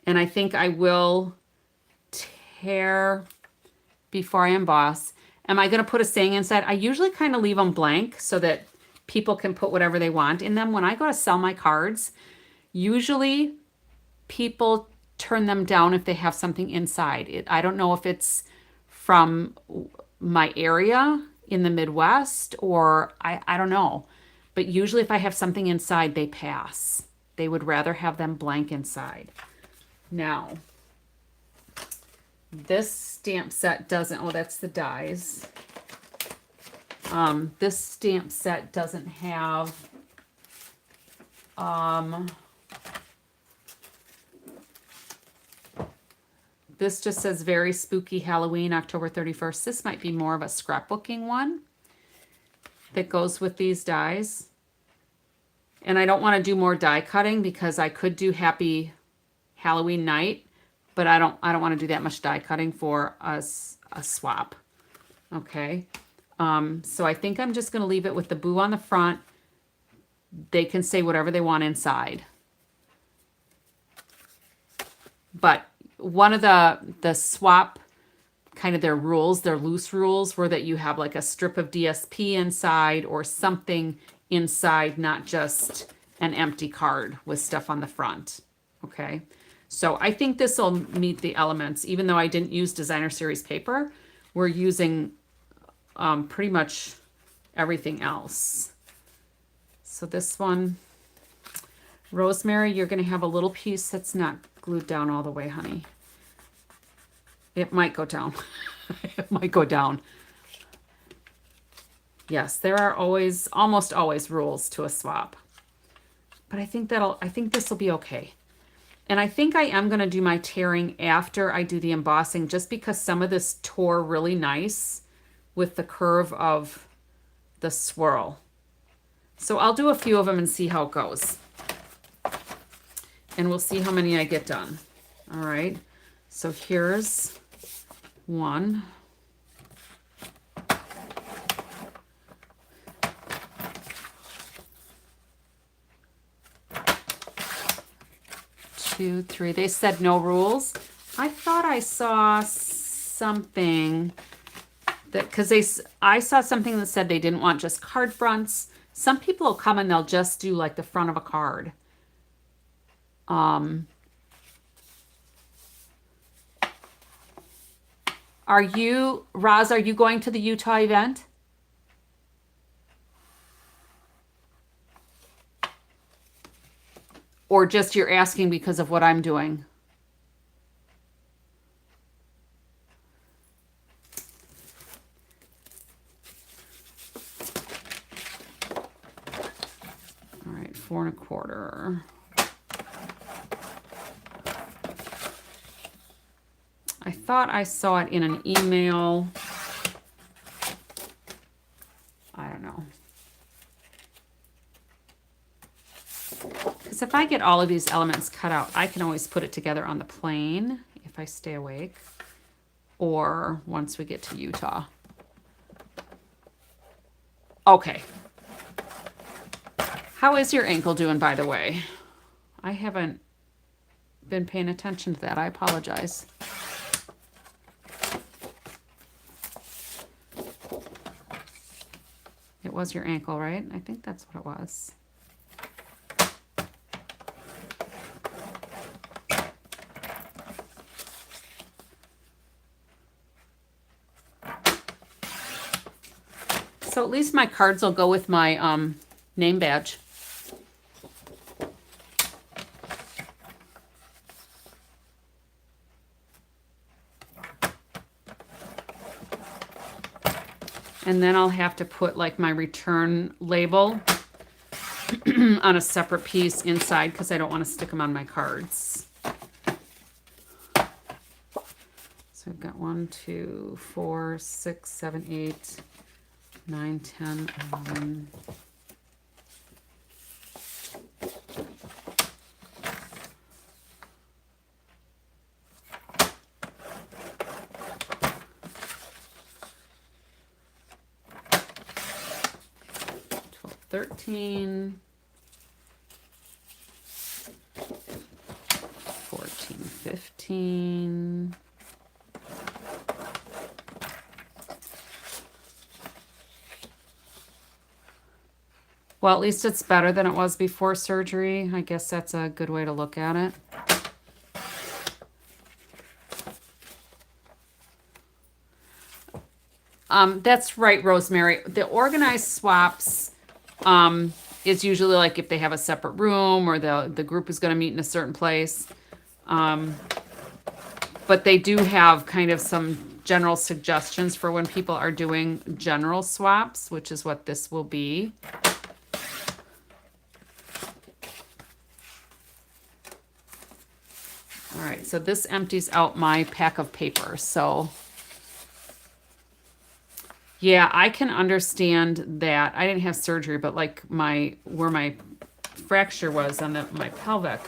And I think I will tear before I emboss. Am I going to put a saying inside? I usually kind of leave them blank so that people can put whatever they want in them. When I go to sell my cards, usually people turn them down if they have something inside. I don't know if it's from my area in the Midwest or I don't know. But usually if I have something inside, they pass. They would rather have them blank inside. Now, this stamp set doesn't, oh, that's the dies. This stamp set doesn't have, this just says very spooky Halloween, October 31st. This might be more of a scrapbooking one that goes with these dies. And I don't want to do more die cutting because I could do Happy Halloween Night, but I don't want to do that much die cutting for a swap. Okay. So I think I'm just going to leave it with the boo on the front. They can say whatever they want inside. But one of the swap kind of their rules, their loose rules, were that you have like a strip of DSP inside or something inside, not just an empty card with stuff on the front. Okay. So I think this will meet the elements, even though I didn't use designer series paper. We're using pretty much everything else. So this one, Rosemary, you're going to have a little piece that's not glued down all the way, honey. It might go down. It might go down. Yes, there are always, almost always rules to a swap. But I think this will be okay. And I think I am going to do my tearing after I do the embossing, just because some of this tore really nice with the curve of the swirl. So I'll do a few of them and see how it goes. And we'll see how many I get done. All right. So here's one. Two, three. They said no rules. I thought I saw something that, because I saw something that said they didn't want just card fronts. Some people will come and they'll just do like the front of a card. Are you, Roz, are you going to the Utah event? Or just you're asking because of what I'm doing? All right, 4 1/4. I thought I saw it in an email. I don't know. Because if I get all of these elements cut out, I can always put it together on the plane if I stay awake, or once we get to Utah. Okay. How is your ankle doing, by the way? I haven't been paying attention to that. I apologize. It was your ankle, right? I think that's what it was. So at least my cards will go with my name badge. And then I'll have to put like my return label on a separate piece inside because I don't want to stick them on my cards. So I've got 1, 2, 4, 6, 7, 8, 9, 10, 11. Thirteen, 14, 15. Well, at least it's better than it was before surgery. I guess that's a good way to look at it. That's right, Rosemary. The organized swaps is usually like if they have a separate room or the group is going to meet in a certain place. But they do have kind of some general suggestions for when people are doing general swaps, which is what this will be. All right, so this empties out my pack of paper. So yeah, I can understand that. I didn't have surgery, but like where my fracture was on my pelvic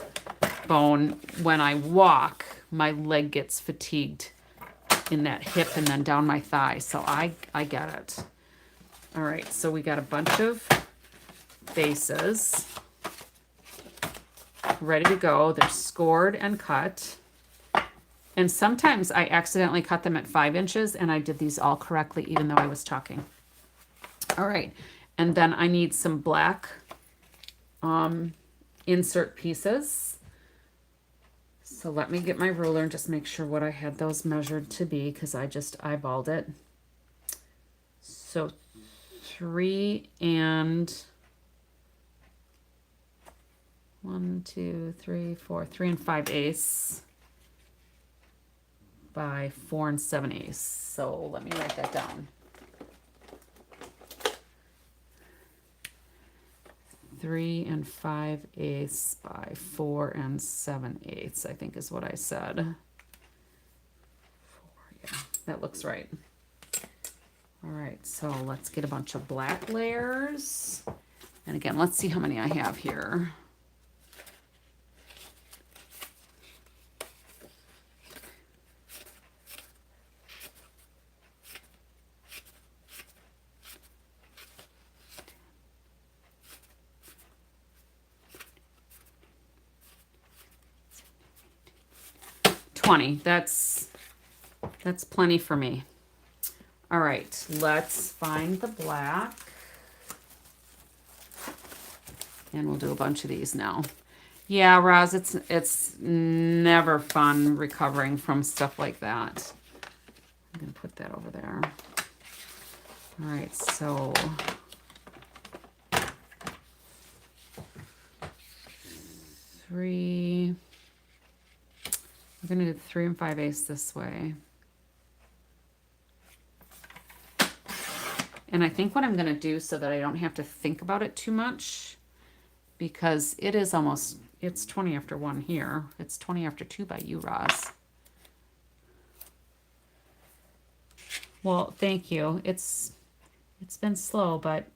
bone, when I walk, my leg gets fatigued in that hip and then down my thigh. So I get it. All right, so we got a bunch of bases ready to go. They're scored and cut. And sometimes I accidentally cut them at 5 inches, and I did these all correctly even though I was talking. All right, and then I need some black insert pieces. So let me get my ruler and just make sure what I had those measured to be, because I just eyeballed it. So 3 and 1, 2, 3, 4, 3 and 5/8 by 4 and 7/8. So let me write that down. 3 and 5/8 by 4 and 7/8, I think is what I said. 4, yeah, that looks right. All right, so let's get a bunch of black layers. And again, let's see how many I have here. That's plenty for me. All right, let's find the black. And we'll do a bunch of these now. Yeah, Roz, it's never fun recovering from stuff like that. I'm gonna put that over there. All right, so we're gonna do 3 and 5/8 this way. And I think what I'm gonna do, so that I don't have to think about it too much, because it is it's 20 after 1 here. It's 20 after 2 by you, Roz. Well, thank you. It's been slow, but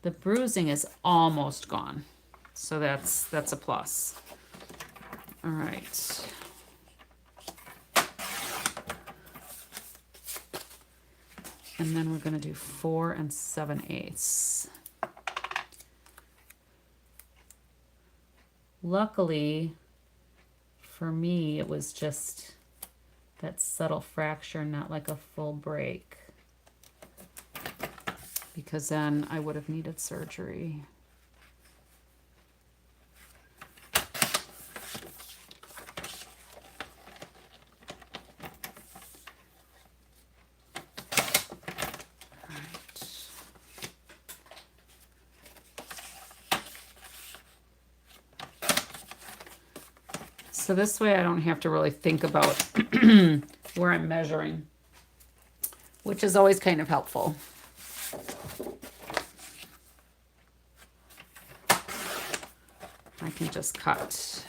the bruising is almost gone. So that's a plus. All right. And then we're going to do 4 and 7/8. Luckily, for me, it was just that subtle fracture, not like a full break. Because then I would have needed surgery. So this way I don't have to really think about where I'm measuring, which is always kind of helpful. I can just cut.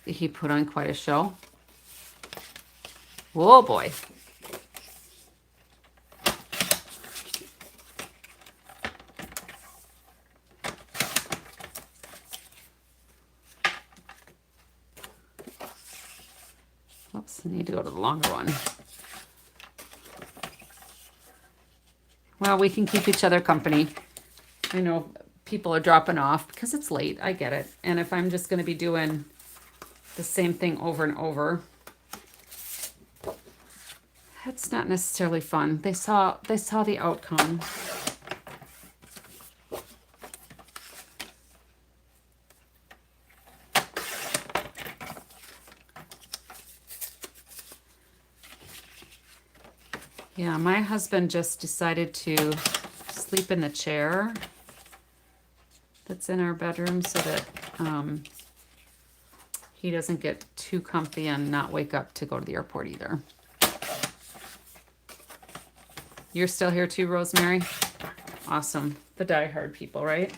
He put on quite a show. Oh boy. Oops, I need to go to the longer one. Well, we can keep each other company. I know people are dropping off because it's late. I get it. And if I'm just going to be doing the same thing over and over, that's not necessarily fun. They saw the outcome. Yeah, my husband just decided to sleep in the chair that's in our bedroom so that he doesn't get too comfy and not wake up to go to the airport either. You're still here too, Rosemary? Awesome. The diehard people, right?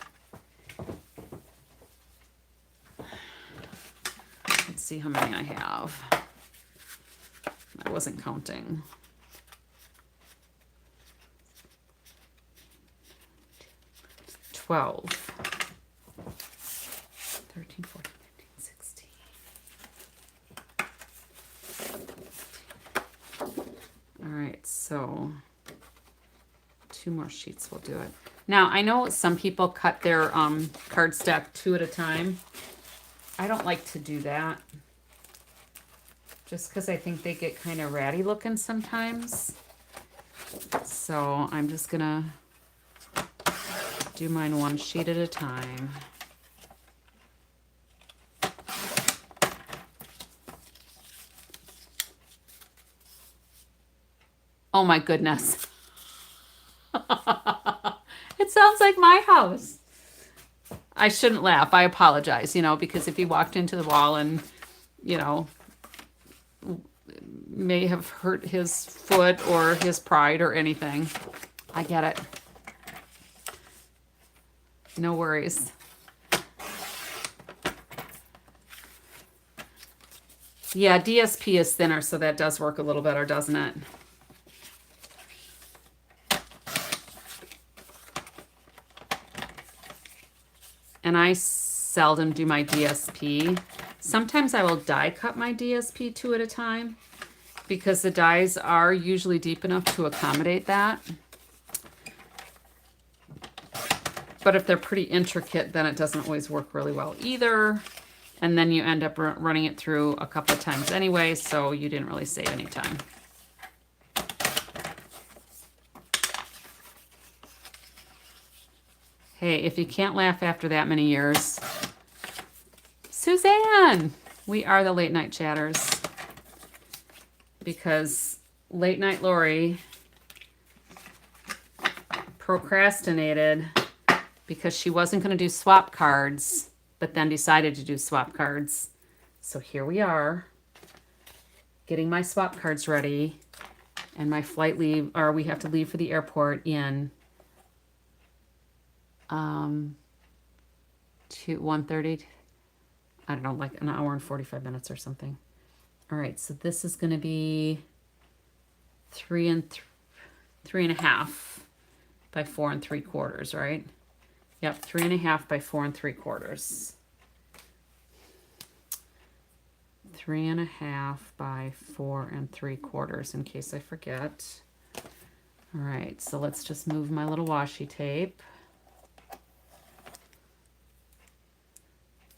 Let's see how many I have. I wasn't counting. 12. 13, 14, 15, 16. All right, so 2 more sheets will do it. Now, I know some people cut their card stack 2 at a time. I don't like to do that, just because I think they get kind of ratty looking sometimes. So I'm just gonna do mine 1 sheet at a time. Oh my goodness. It sounds like my house. I shouldn't laugh. I apologize, you know, because if he walked into the wall and, you know, may have hurt his foot or his pride or anything. I get it. No worries. Yeah, DSP is thinner, so that does work a little better, doesn't it? And I seldom do my DSP. Sometimes I will die cut my DSP 2 at a time because the dies are usually deep enough to accommodate that. But if they're pretty intricate, then it doesn't always work really well either. And then you end up running it through a couple of times anyway, so you didn't really save any time. Hey, if you can't laugh after that many years, Suzanne, we are the late night chatters. Because late night Lori procrastinated because she wasn't going to do swap cards, but then decided to do swap cards. So here we are, getting my swap cards ready, and my flight leave, or we have to leave for the airport in 1:30. I don't know, like an hour and 45 minutes or something. All right, so this is going to be 3 1/2 by 4 3/4, right? Yep, 3 1/2 by 4 3/4. 3 1/2 by 4 3/4, in case I forget. All right, so let's just move my little washi tape.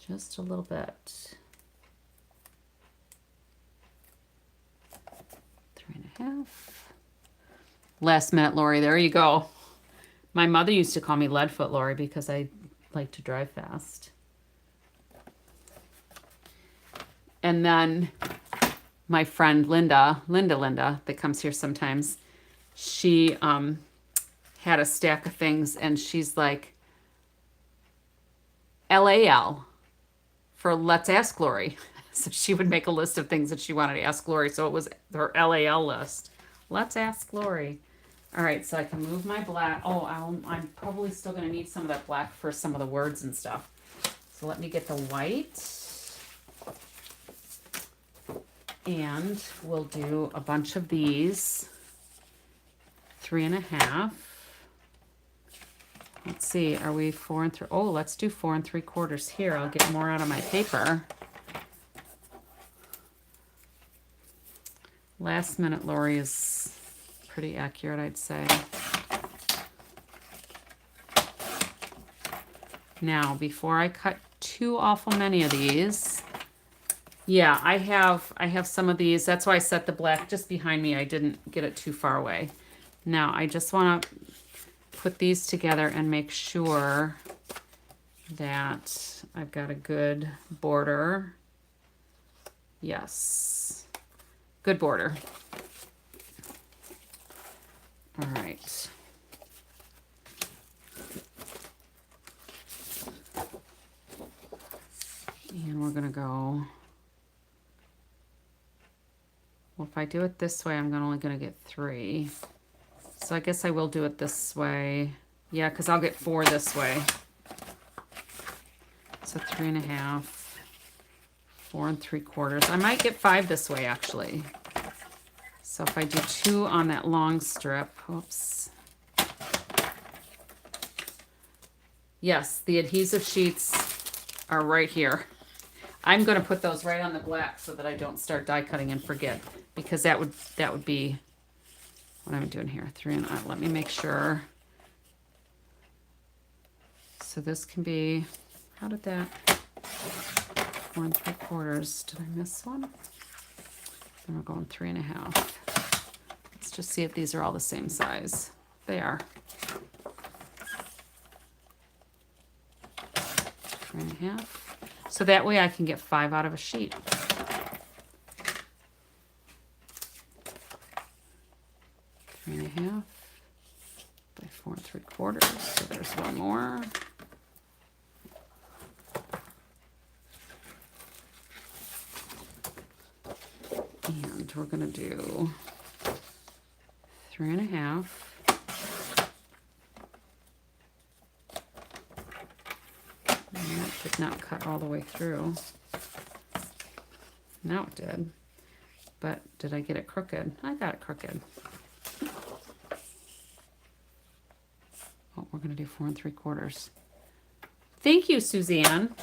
Just a little bit. 3 1/2. Last minute Lori, there you go. My mother used to call me Leadfoot Lori because I like to drive fast. And then my friend Linda, that comes here sometimes, she had a stack of things, and she's like, LAL for Let's Ask Lori. So she would make a list of things that she wanted to ask Lori. So it was her LAL list. Let's Ask Lori. All right, so I can move my black. Oh, I'm probably still going to need some of that black for some of the words and stuff. So let me get the white. And we'll do a bunch of these. 3 1/2. Let's see, are we 4 3? Oh, let's do 4 3/4 here. I'll get more out of my paper. Last minute Lori is pretty accurate, I'd say. Now, before I cut too awful many of these, yeah, I have some of these. That's why I set the black just behind me. I didn't get it too far away. Now, I just want to put these together and make sure that I've got a good border. Yes, good border. All right. And we're gonna go, well, if I do it this way, I'm only gonna get 3. So I guess I will do it this way. Yeah, because I'll get 4 this way. So 3.5, 4 3/4. I might get 5 this way, actually. So if I do 2 on that long strip, oops. Yes, the adhesive sheets are right here. I'm going to put those right on the black so that I don't start die cutting and forget, because that would be what I'm doing here. 3 and let me make sure. So this can be, how did that, 4 3/4. Did I miss one? And we're going 3.5. Let's just see if these are all the same size. They are. 3.5. So that way I can get 5 out of a sheet. Three and a half by 4 3/4. So there's one more. And we're going to do 3.5. And that did not cut all the way through. Now it did. But did I get it crooked? I got it crooked. Oh, we're going to do 4 3/4. Thank you, Suzanne.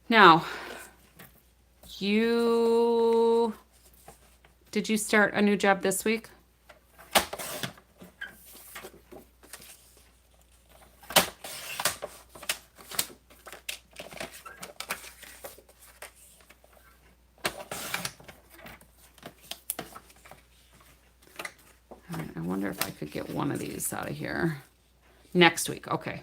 Now, did you start a new job this week? All right, I wonder if I could get one of these out of here. Next week, okay.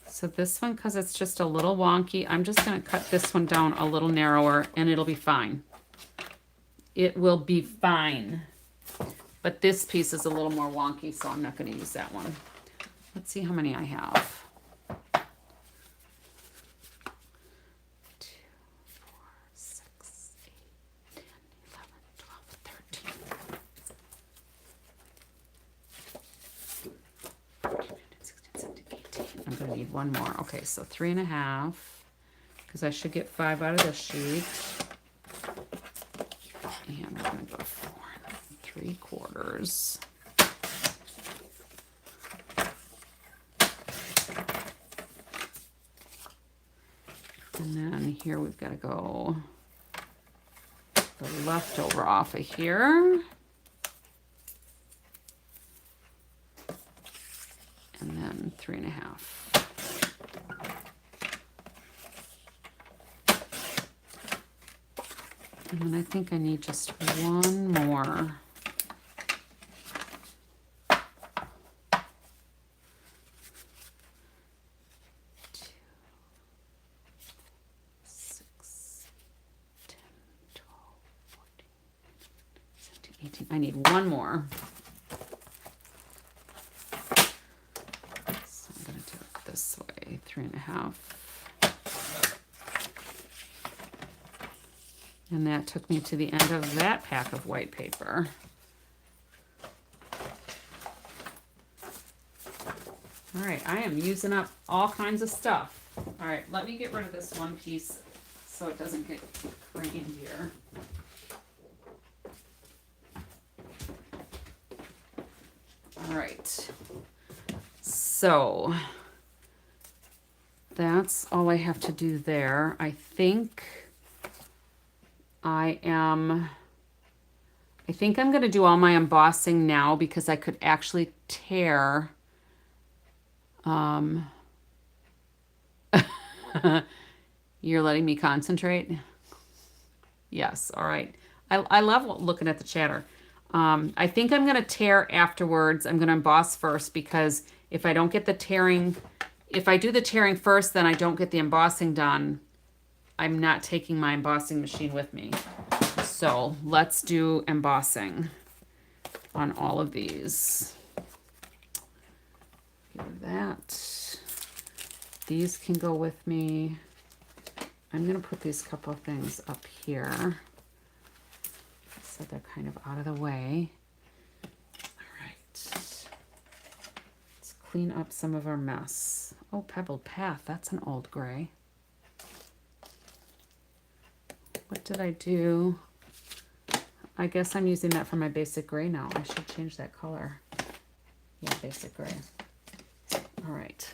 So this one, because it's just a little wonky, I'm just going to cut this one down a little narrower and it'll be fine. It will be fine. But this piece is a little more wonky, so I'm not going to use that one. Let's see how many I have. 2, 4, 6, 8, 10, 11, 12, 13. 16, 17, 18. I'm going to need one more. Okay, so 3.5, because I should get 5 out of this sheet. And we're going to go 4 3/4. And then here we've got to go the leftover off of here. And then 3.5. And then I think I need just one more. 2, 6, 10, 12, 14, 17, 18. I need one more. So I'm going to do it this way, 3.5. And that took me to the end of that pack of white paper. All right, I am using up all kinds of stuff. All right, let me get rid of this one piece so it doesn't get crammed here. All right, so that's all I have to do there. I think I'm going to do all my embossing now because I could actually tear. You're letting me concentrate? Yes, all right. I love looking at the chatter. I think I'm going to tear afterwards. I'm going to emboss first because if I don't get the tearing if I do the tearing first, then I don't get the embossing done. I'm not taking my embossing machine with me. So let's do embossing on all of these. Here, that. These can go with me. I'm going to put these couple of things up here so they're kind of out of the way. All right. Let's clean up some of our mess. Oh, Pebbled Path. That's an old gray. What did I do? I guess I'm using that for my basic gray now. I should change that color. Yeah, basic gray. All right.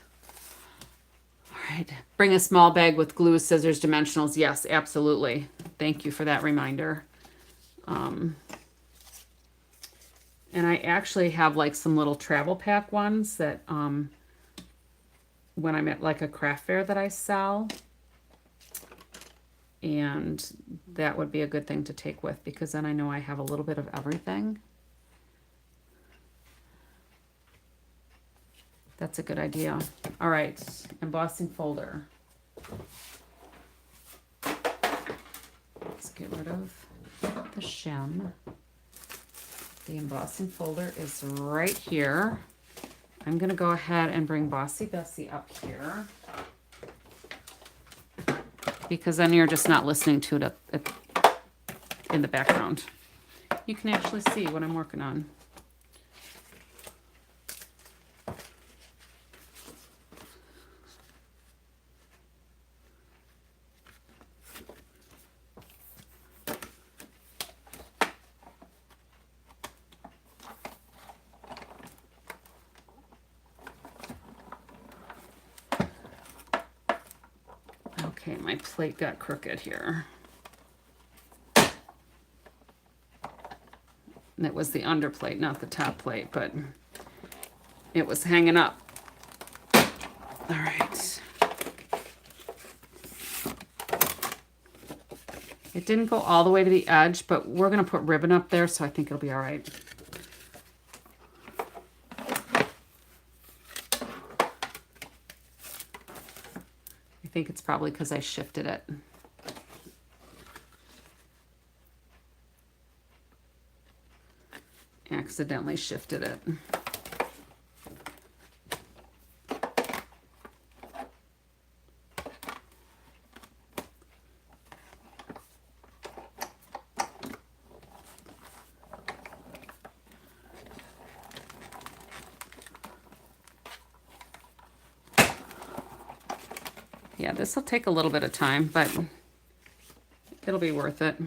All right. Bring a small bag with glue, scissors, dimensionals. Yes, absolutely. Thank you for that reminder. And I actually have like some little travel pack ones that when I'm at like a craft fair that I sell. And that would be a good thing to take with because then I know I have a little bit of everything. That's a good idea. All right, embossing folder. Let's get rid of the shim. The embossing folder is right here. I'm gonna go ahead and bring Bossy Bessie up here because then you're just not listening to it in the background. You can actually see what I'm working on. Okay, my plate got crooked here. That was the under plate, not the top plate, but it was hanging up. All right. It didn't go all the way to the edge, but we're gonna put ribbon up there, so I think it'll be all right. I think it's probably because I shifted it. Accidentally shifted it. Yeah, this will take a little bit of time, but it'll be worth it.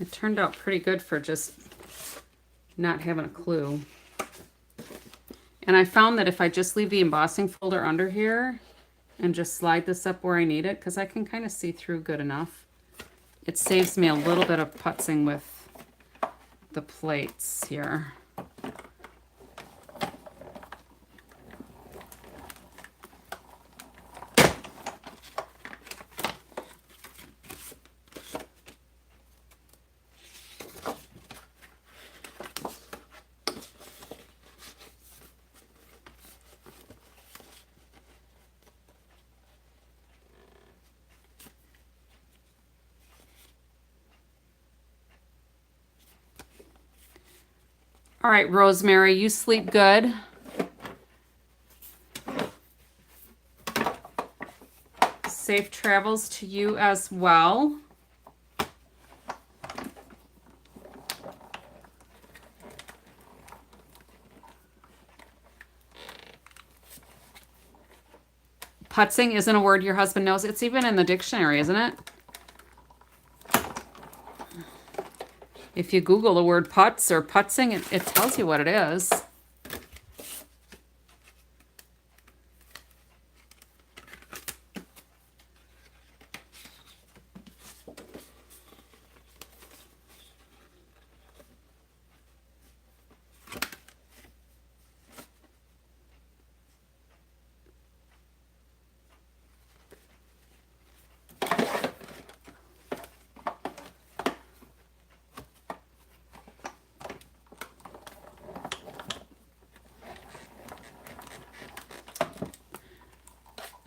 It turned out pretty good for just not having a clue. And I found that if I just leave the embossing folder under here and just slide this up where I need it, because I can kind of see through good enough, it saves me a little bit of putzing with the plates here. All right, Rosemary, you sleep good. Safe travels to you as well. Putzing isn't a word your husband knows. It's even in the dictionary, isn't it? If you Google the word putz or putzing, it tells you what it is.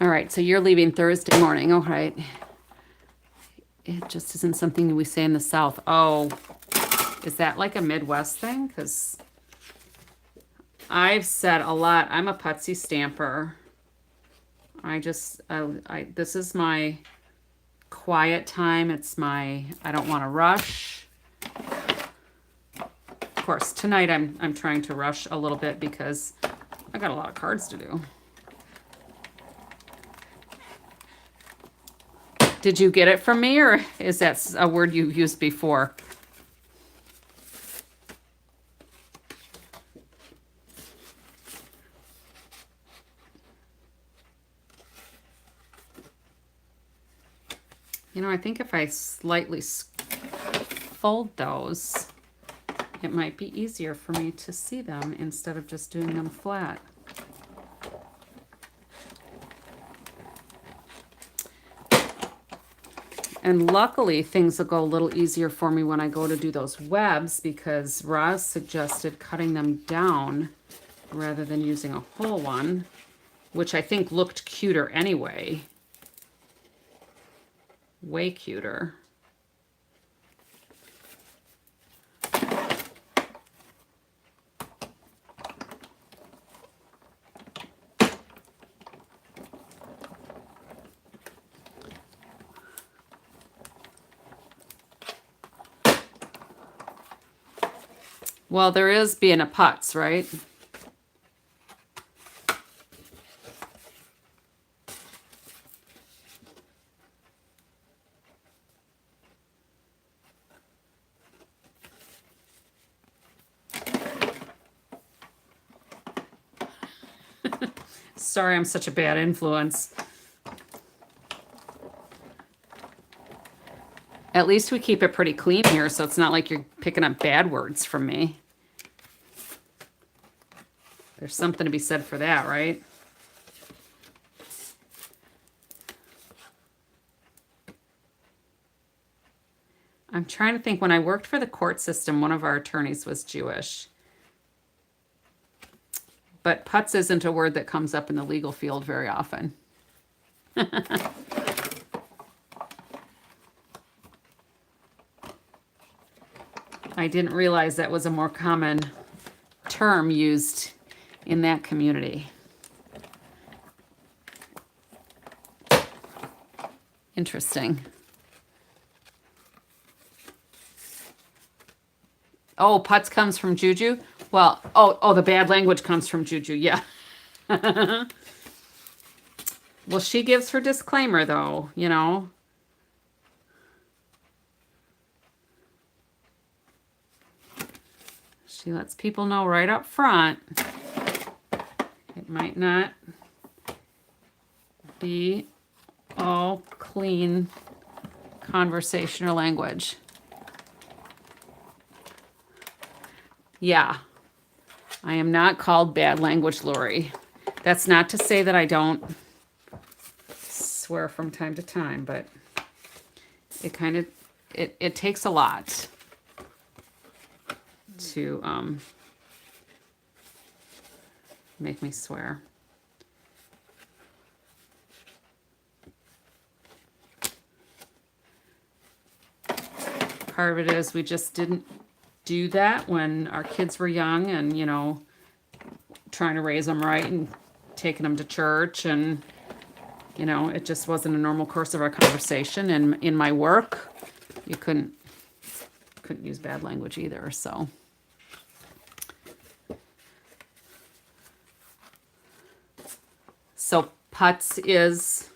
All right, so you're leaving Thursday morning. All right. It just isn't something we say in the South. Oh, is that like a Midwest thing? Because I've said a lot. I'm a putsy stamper. This is my quiet time. It's my, I don't want to rush. Of course, tonight I'm trying to rush a little bit because I got a lot of cards to do. Did you get it from me, or is that a word you've used before? You know, I think if I slightly fold those, it might be easier for me to see them instead of just doing them flat. And luckily, things will go a little easier for me when I go to do those webs, because Roz suggested cutting them down rather than using a whole one, which I think looked cuter anyway. Way cuter. Well, there is being a putz, right? Sorry, I'm such a bad influence. At least we keep it pretty clean here, so it's not like you're picking up bad words from me. There's something to be said for that, right? I'm trying to think, when I worked for the court system, one of our attorneys was Jewish. But putz isn't a word that comes up in the legal field very often. I didn't realize that was a more common term used in that community. Interesting. Oh, putz comes from juju? Well, oh, the bad language comes from juju, yeah. Well, she gives her disclaimer, though, you know. She lets people know right up front. It might not be all clean conversation or language. Yeah, I am not called bad language, Lori. That's not to say that I don't swear from time to time, but it kind of, it takes a lot to make me swear. Part of it is we just didn't do that when our kids were young, and, you know, trying to raise them right and taking them to church, and, you know, it just wasn't a normal course of our conversation. And in my work, you couldn't use bad language either, so. So putz is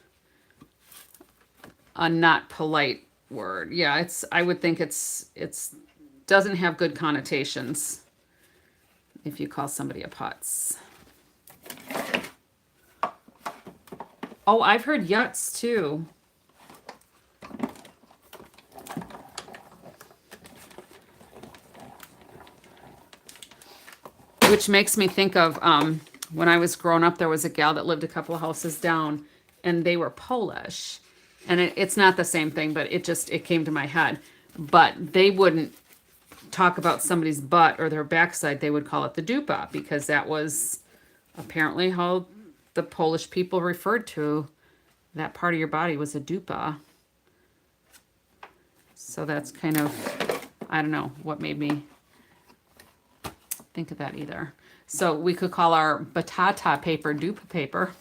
a not polite word. Yeah, I would think it's doesn't have good connotations if you call somebody a putz. Oh, I've heard yuts too. Which makes me think of when I was growing up, there was a gal that lived a couple of houses down, and they were Polish. And it's not the same thing, but it came to my head. But they wouldn't talk about somebody's butt or their backside. They would call it the dupa, because that was apparently how the Polish people referred to that part of your body was a dupa. So that's kind of, I don't know what made me think of that either. So we could call our batata paper dupa paper.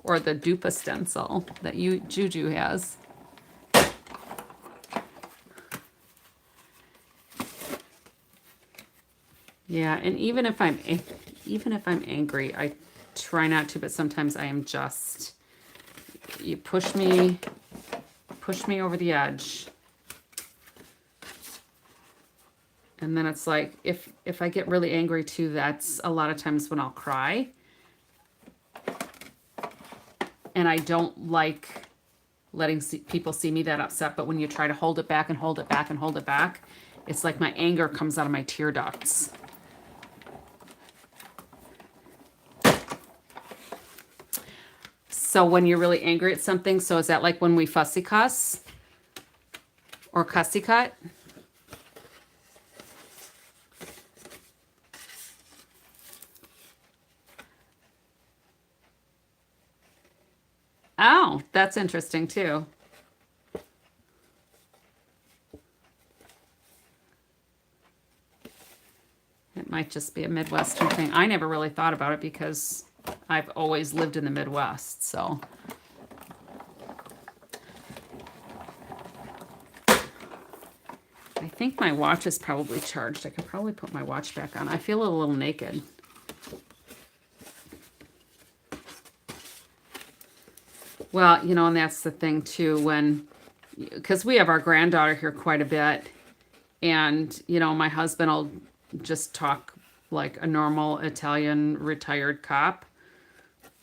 Or the dupa stencil that Juju has. Yeah, and even if I'm angry, I try not to, but sometimes I am just, you push me over the edge. And then it's like, if I get really angry too, that's a lot of times when I'll cry. And I don't like letting people see me that upset, but when you try to hold it back and hold it back and hold it back, it's like my anger comes out of my tear ducts. So when you're really angry at something, so is that like when we fussy cuss? Or cussy cut? Oh, that's interesting too. It might just be a Midwestern thing. I never really thought about it because I've always lived in the Midwest, so. I think my watch is probably charged. I could probably put my watch back on. I feel a little naked. Well, you know, and that's the thing too, because we have our granddaughter here quite a bit, and, you know, my husband will just talk like a normal Italian retired cop,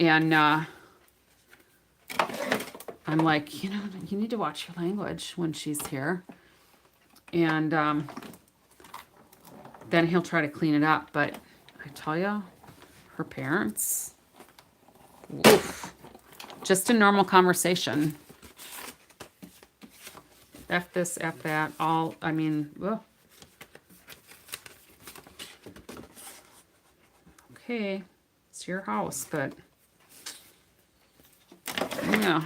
and I'm like, you know, you need to watch your language when she's here, and then he'll try to clean it up, but I tell you, her parents, oof. Just a normal conversation. F this, F that, all, I mean, ugh. Okay, it's your house, but, yeah.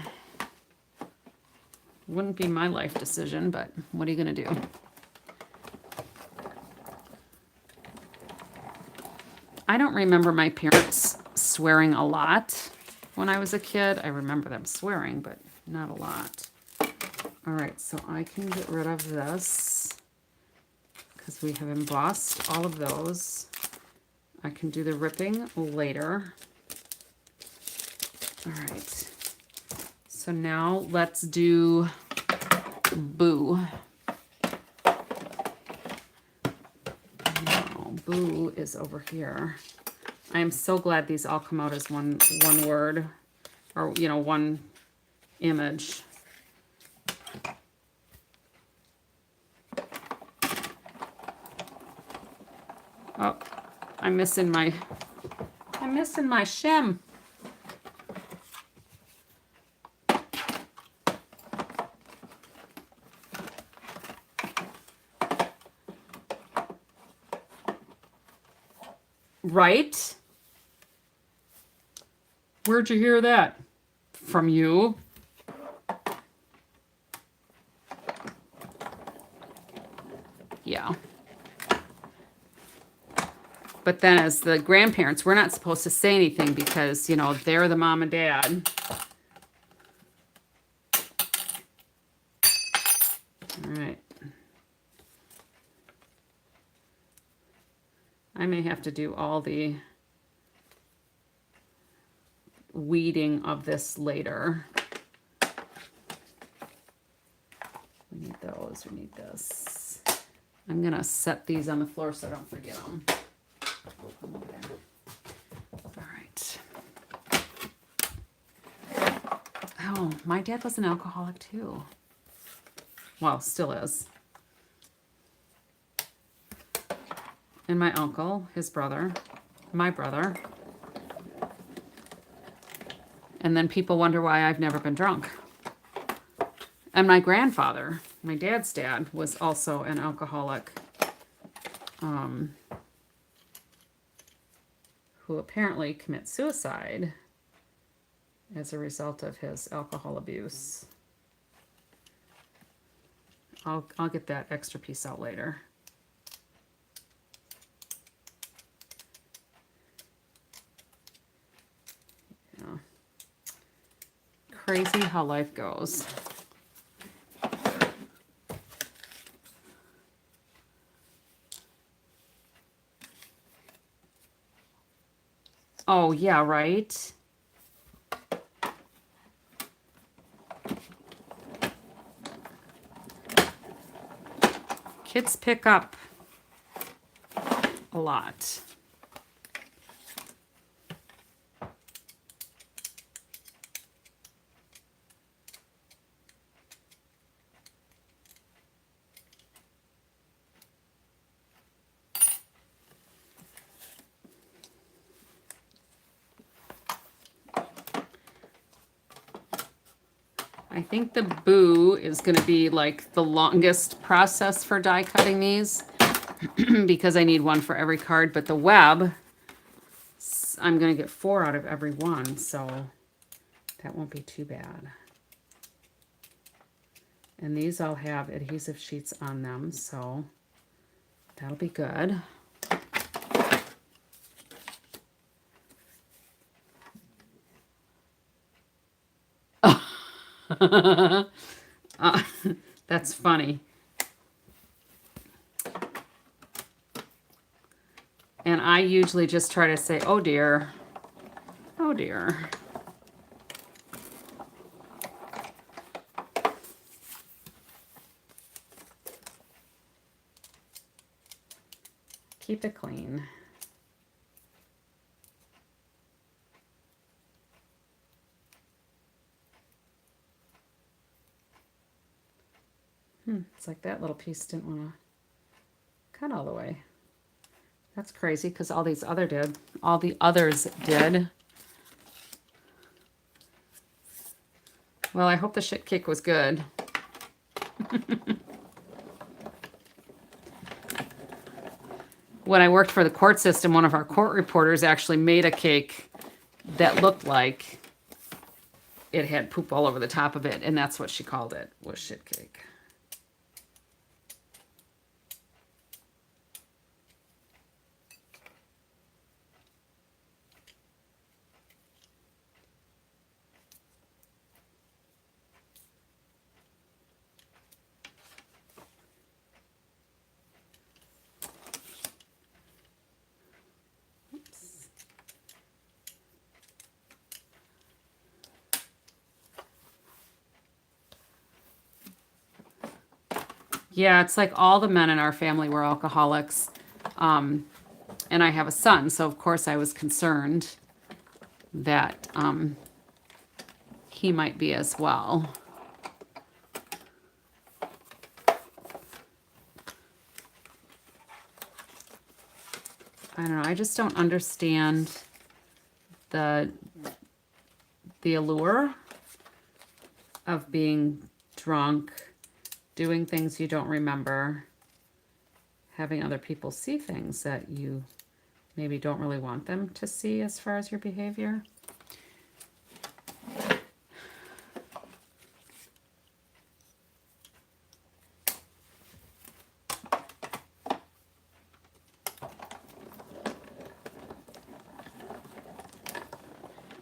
Wouldn't be my life decision, but what are you gonna do? I don't remember my parents swearing a lot. When I was a kid, I remember them swearing, but not a lot. All right, so I can get rid of this because we have embossed all of those. I can do the ripping later. All right, so now let's do Boo. No, Boo is over here. I am so glad these all come out as one word, or, you know, one image. Oh, I'm missing my shim. Right? Where'd you hear that? From you? Yeah. But then as the grandparents, we're not supposed to say anything because, you know, they're the mom and dad. All right. I may have to do all the weeding of this later. We need those, we need this. I'm gonna set these on the floor so I don't forget them. All right. Oh, my dad was an alcoholic too. Well, still is. And my uncle, his brother, my brother. And then people wonder why I've never been drunk. And my grandfather, my dad's dad, was also an alcoholic, who apparently commits suicide as a result of his alcohol abuse. I'll get that extra piece out later. Yeah. Crazy how life goes. Oh, yeah, right? Kids pick up a lot. I think the boo is going to be like the longest process for die cutting these because I need one for every card, but the web, I'm going to get 4 out of every one, so that won't be too bad. And these all have adhesive sheets on them, so that'll be good. That's funny. And I usually just try to say, oh dear, oh dear. Keep it clean. It's like that little piece didn't want to cut all the way. That's crazy because all the others did. Well, I hope the shit cake was good. When I worked for the court system, one of our court reporters actually made a cake that looked like it had poop all over the top of it, and that's what she called it, was shit cake. Yeah, it's like all the men in our family were alcoholics. And I have a son, so of course I was concerned that he might be as well. I don't know, I just don't understand the allure of being drunk, doing things you don't remember, having other people see things that you maybe don't really want them to see as far as your behavior.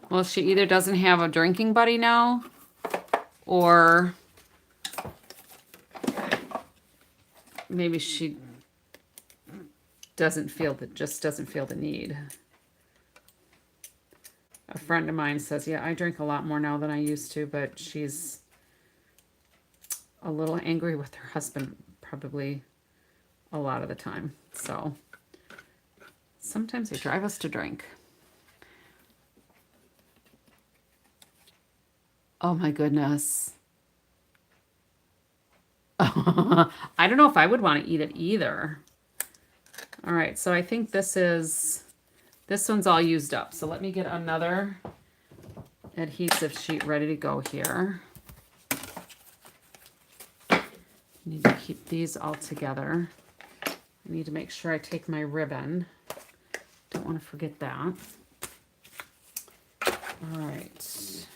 Well, she either doesn't have a drinking buddy now, or maybe she just doesn't feel the need. A friend of mine says, yeah, I drink a lot more now than I used to, but she's a little angry with her husband probably a lot of the time. So sometimes they drive us to drink. Oh my goodness. I don't know if I would want to eat it either. All right, so I think this one's all used up. So let me get another adhesive sheet ready to go here. Need to keep these all together. I need to make sure I take my ribbon. Don't want to forget that. All right.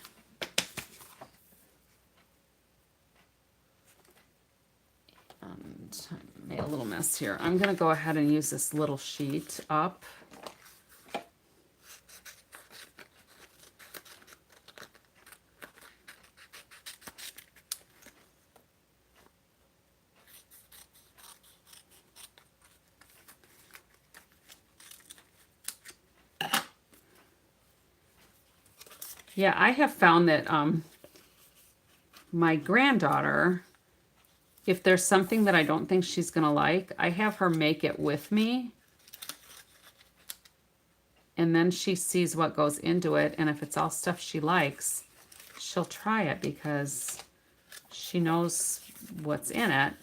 made a little mess here. I'm going to go ahead and use this little sheet up. Yeah, I have found that my granddaughter, if there's something that I don't think she's going to like, I have her make it with me. And then she sees what goes into it. And if it's all stuff she likes, she'll try it because she knows what's in it.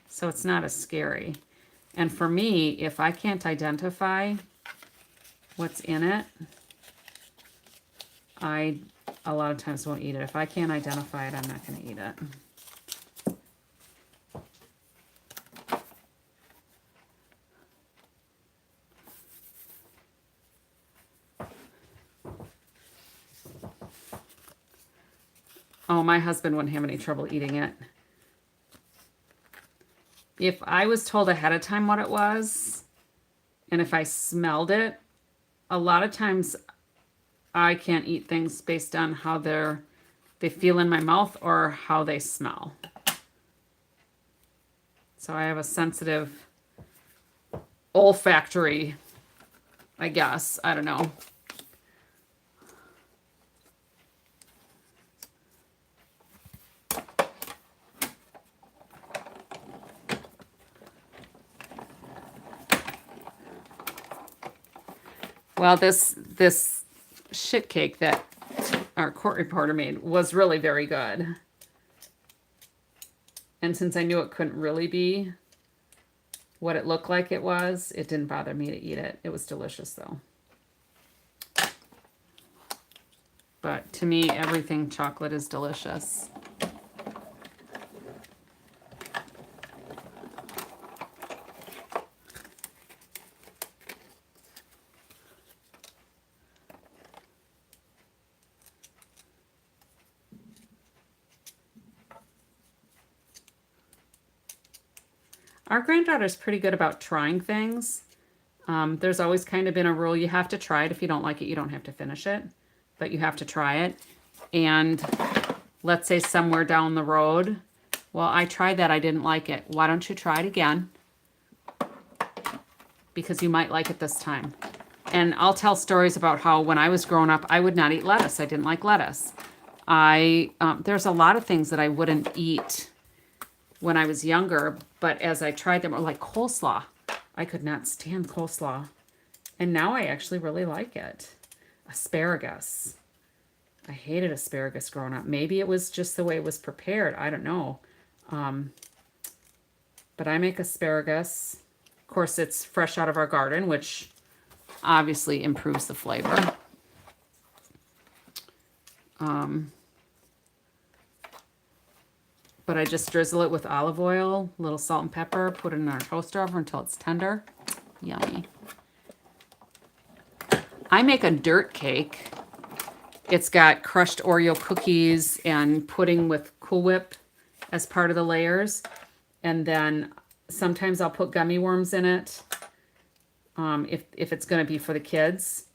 So it's not as scary. And for me, if I can't identify what's in it, I a lot of times won't eat it. If I can't identify it, I'm not going to eat it. Oh, my husband wouldn't have any trouble eating it. If I was told ahead of time what it was, and if I smelled it, a lot of times I can't eat things based on how they feel in my mouth or how they smell. So I have a sensitive olfactory, I guess. I don't know. Well, this shit cake that our court reporter made was really very good. And since I knew it couldn't really be what it looked like it was, it didn't bother me to eat it. It was delicious though. But to me, everything chocolate is delicious. Our granddaughter's pretty good about trying things. There's always kind of been a rule. You have to try it. If you don't like it, you don't have to finish it. But you have to try it. And let's say somewhere down the road, well, I tried that. I didn't like it. Why don't you try it again? Because you might like it this time. And I'll tell stories about how when I was growing up, I would not eat lettuce. I didn't like lettuce. There's a lot of things that I wouldn't eat when I was younger, but as I tried them, or like coleslaw, I could not stand coleslaw. And now I actually really like it. Asparagus. I hated asparagus growing up. Maybe it was just the way it was prepared. I don't know. But I make asparagus. Of course, it's fresh out of our garden, which obviously improves the flavor. But I just drizzle it with olive oil, a little salt and pepper, put it in our toaster oven until it's tender. Yummy. I make a dirt cake. It's got crushed Oreo cookies and pudding with Cool Whip as part of the layers. And then sometimes I'll put gummy worms in it if it's going to be for the kids.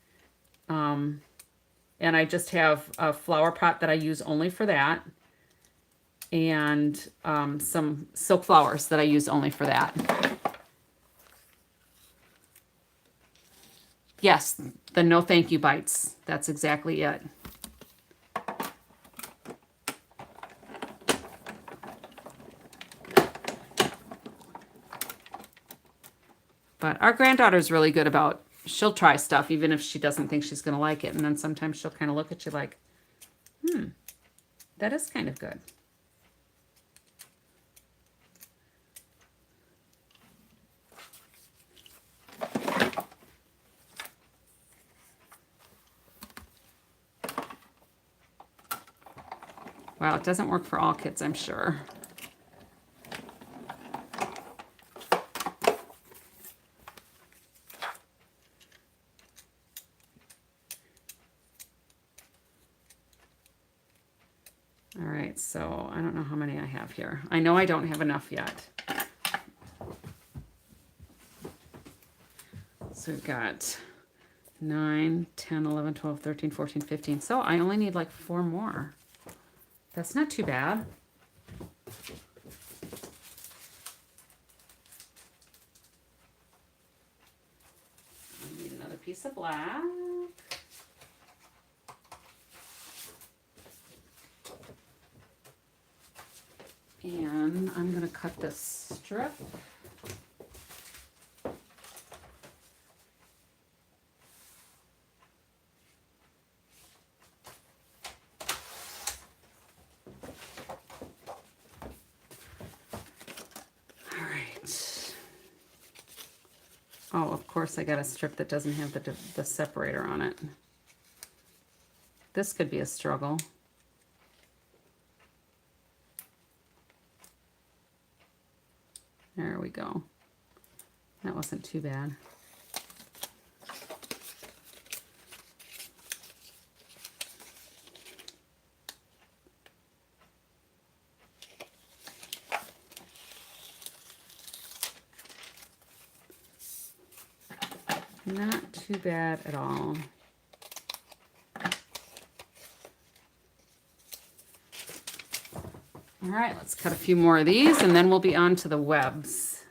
And I just have a flower pot that I use only for that. And some silk flowers that I use only for that. Yes, the no thank you bites. That's exactly it. But our granddaughter's really good about, she'll try stuff even if she doesn't think she's going to like it. And then sometimes she'll kind of look at you like, that is kind of good. Well, it doesn't work for all kids, I'm sure. All right, so I don't know how many I have here. I know I don't have enough yet. So we've got 9, 10, 11, 12, 13, 14, 15. So I only need like 4 more. That's not too bad. I need another piece of black. And I'm going to cut this strip. All right. Oh, of course I got a strip that doesn't have the separator on it. This could be a struggle. There we go. That wasn't too bad. Not too bad at all. All right, let's cut a few more of these and then we'll be on to the webs.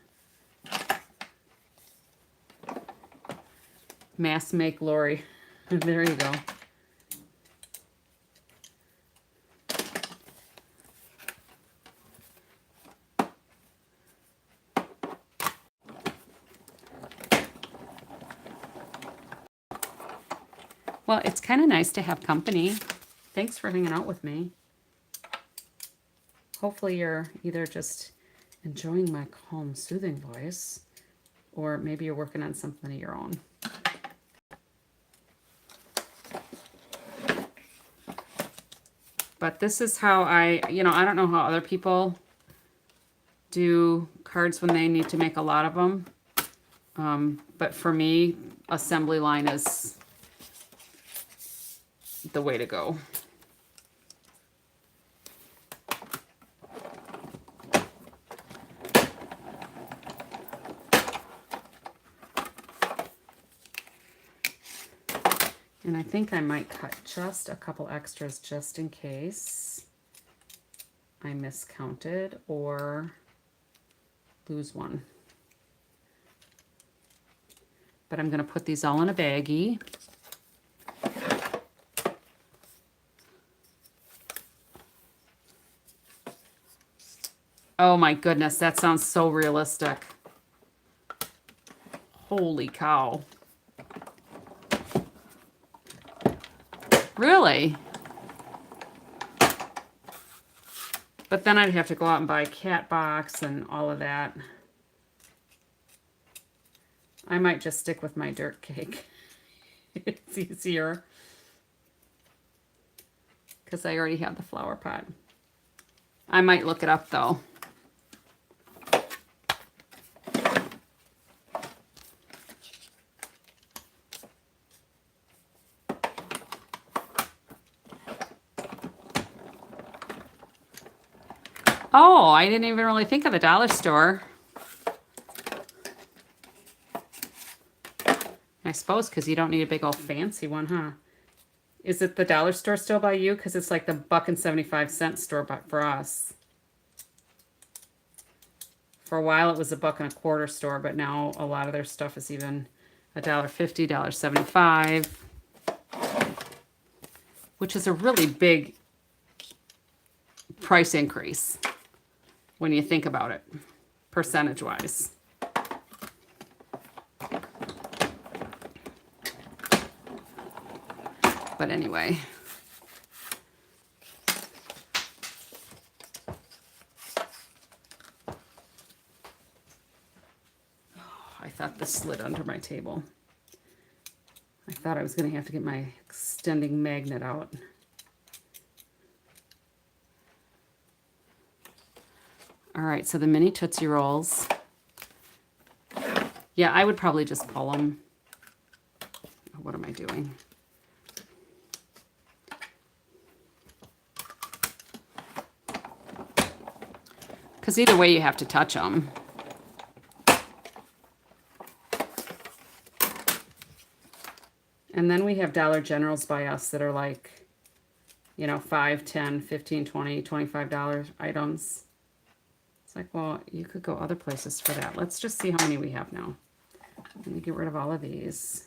Mass make Lori. There you go. Well, it's kind of nice to have company. Thanks for hanging out with me. Hopefully you're either just enjoying my calm, soothing voice, or maybe you're working on something of your own. But this is how I don't know how other people do cards when they need to make a lot of them. But for me, assembly line is the way to go. And I think I might cut just a couple extras just in case I miscounted or lose one. But I'm going to put these all in a baggie. Oh my goodness, that sounds so realistic. Holy cow. Really? But then I'd have to go out and buy a cat box and all of that. I might just stick with my dirt cake. It's easier. Because I already have the flower pot. I might look it up though. Oh, I didn't even really think of the dollar store. I suppose because you don't need a big old fancy one, huh? Is it the dollar store still by you? Because it's like the $1.75 store for us. For a while it was $1.25 store, but now a lot of their stuff is even $1.50, $1.75, which is a really big price increase when you think about it, percentage-wise. But anyway. Oh, I thought this slid under my table. I thought I was going to have to get my extending magnet out. All right, so the mini Tootsie Rolls. Yeah, I would probably just pull them. What am I doing? Because either way, you have to touch them. And then we have Dollar Generals by us that are like, you know, $5, $10, $15, $20, $25 items. It's like, well, you could go other places for that. Let's just see how many we have now. Let me get rid of all of these.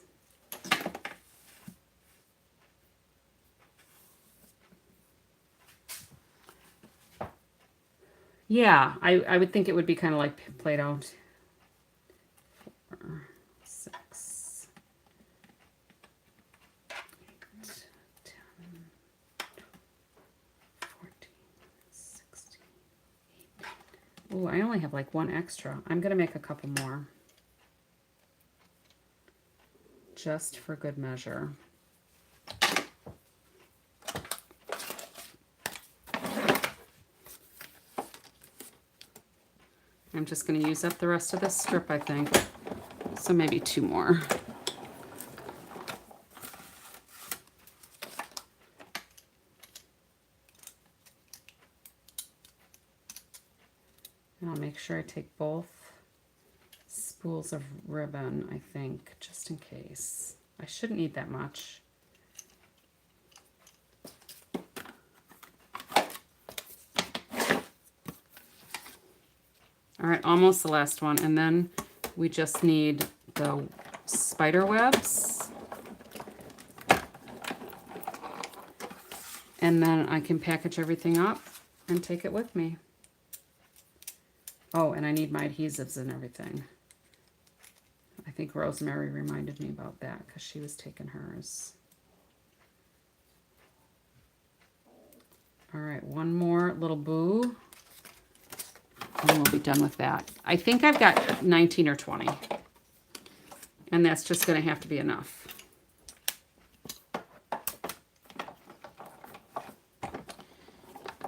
Yeah, I would think it would be kind of like Play-Doh. 4, 6, 8, 10, 14, 16, 18. Oh, I only have like one extra. I'm going to make a couple more. Just for good measure. I'm just going to use up the rest of this strip, I think. So maybe 2 more. And I'll make sure I take both spools of ribbon, I think, just in case. I shouldn't need that much. All right, almost the last one. And then we just need the spider webs. And then I can package everything up and take it with me. Oh, and I need my adhesives and everything. I think Rosemary reminded me about that because she was taking hers. All right, one more little boo. And we'll be done with that. I think I've got 19 or 20. And that's just going to have to be enough.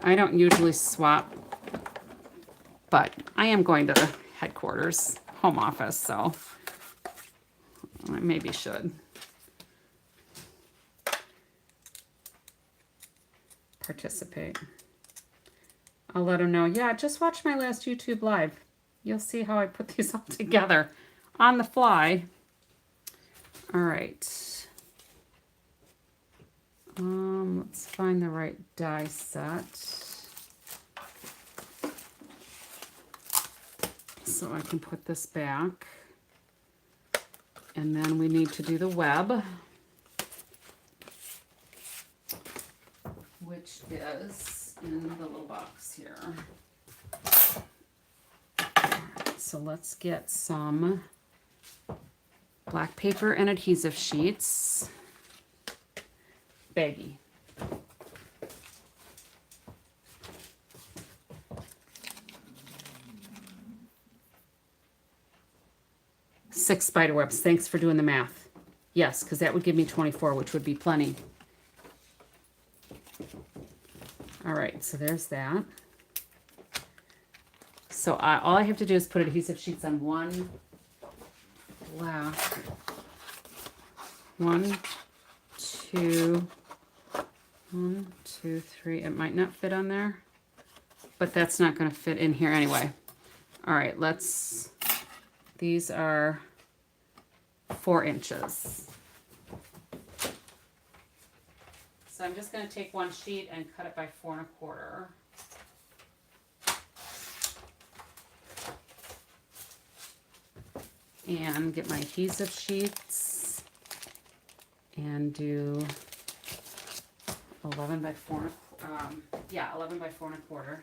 I don't usually swap, but I am going to headquarters, home office, so I maybe should. Participate. I'll let them know, yeah, just watch my last YouTube live. You'll see how I put these all together on the fly. All right. Let's find the right die set. So I can put this back. And then we need to do the web, which is in the little box here. So let's get some black paper and adhesive sheets. Baggy. Six spider webs. Thanks for doing the math. Yes, because that would give me 24, which would be plenty. All right, so there's that. So all I have to do is put adhesive sheets on one black. 1, 2, 1, 2, 3. It might not fit on there, but that's not going to fit in here anyway. All right, these are 4 inches. So I'm just going to take one sheet and cut it by 4 1/4. And get my adhesive sheets and do 11 by 4, 11 by 4 1/4.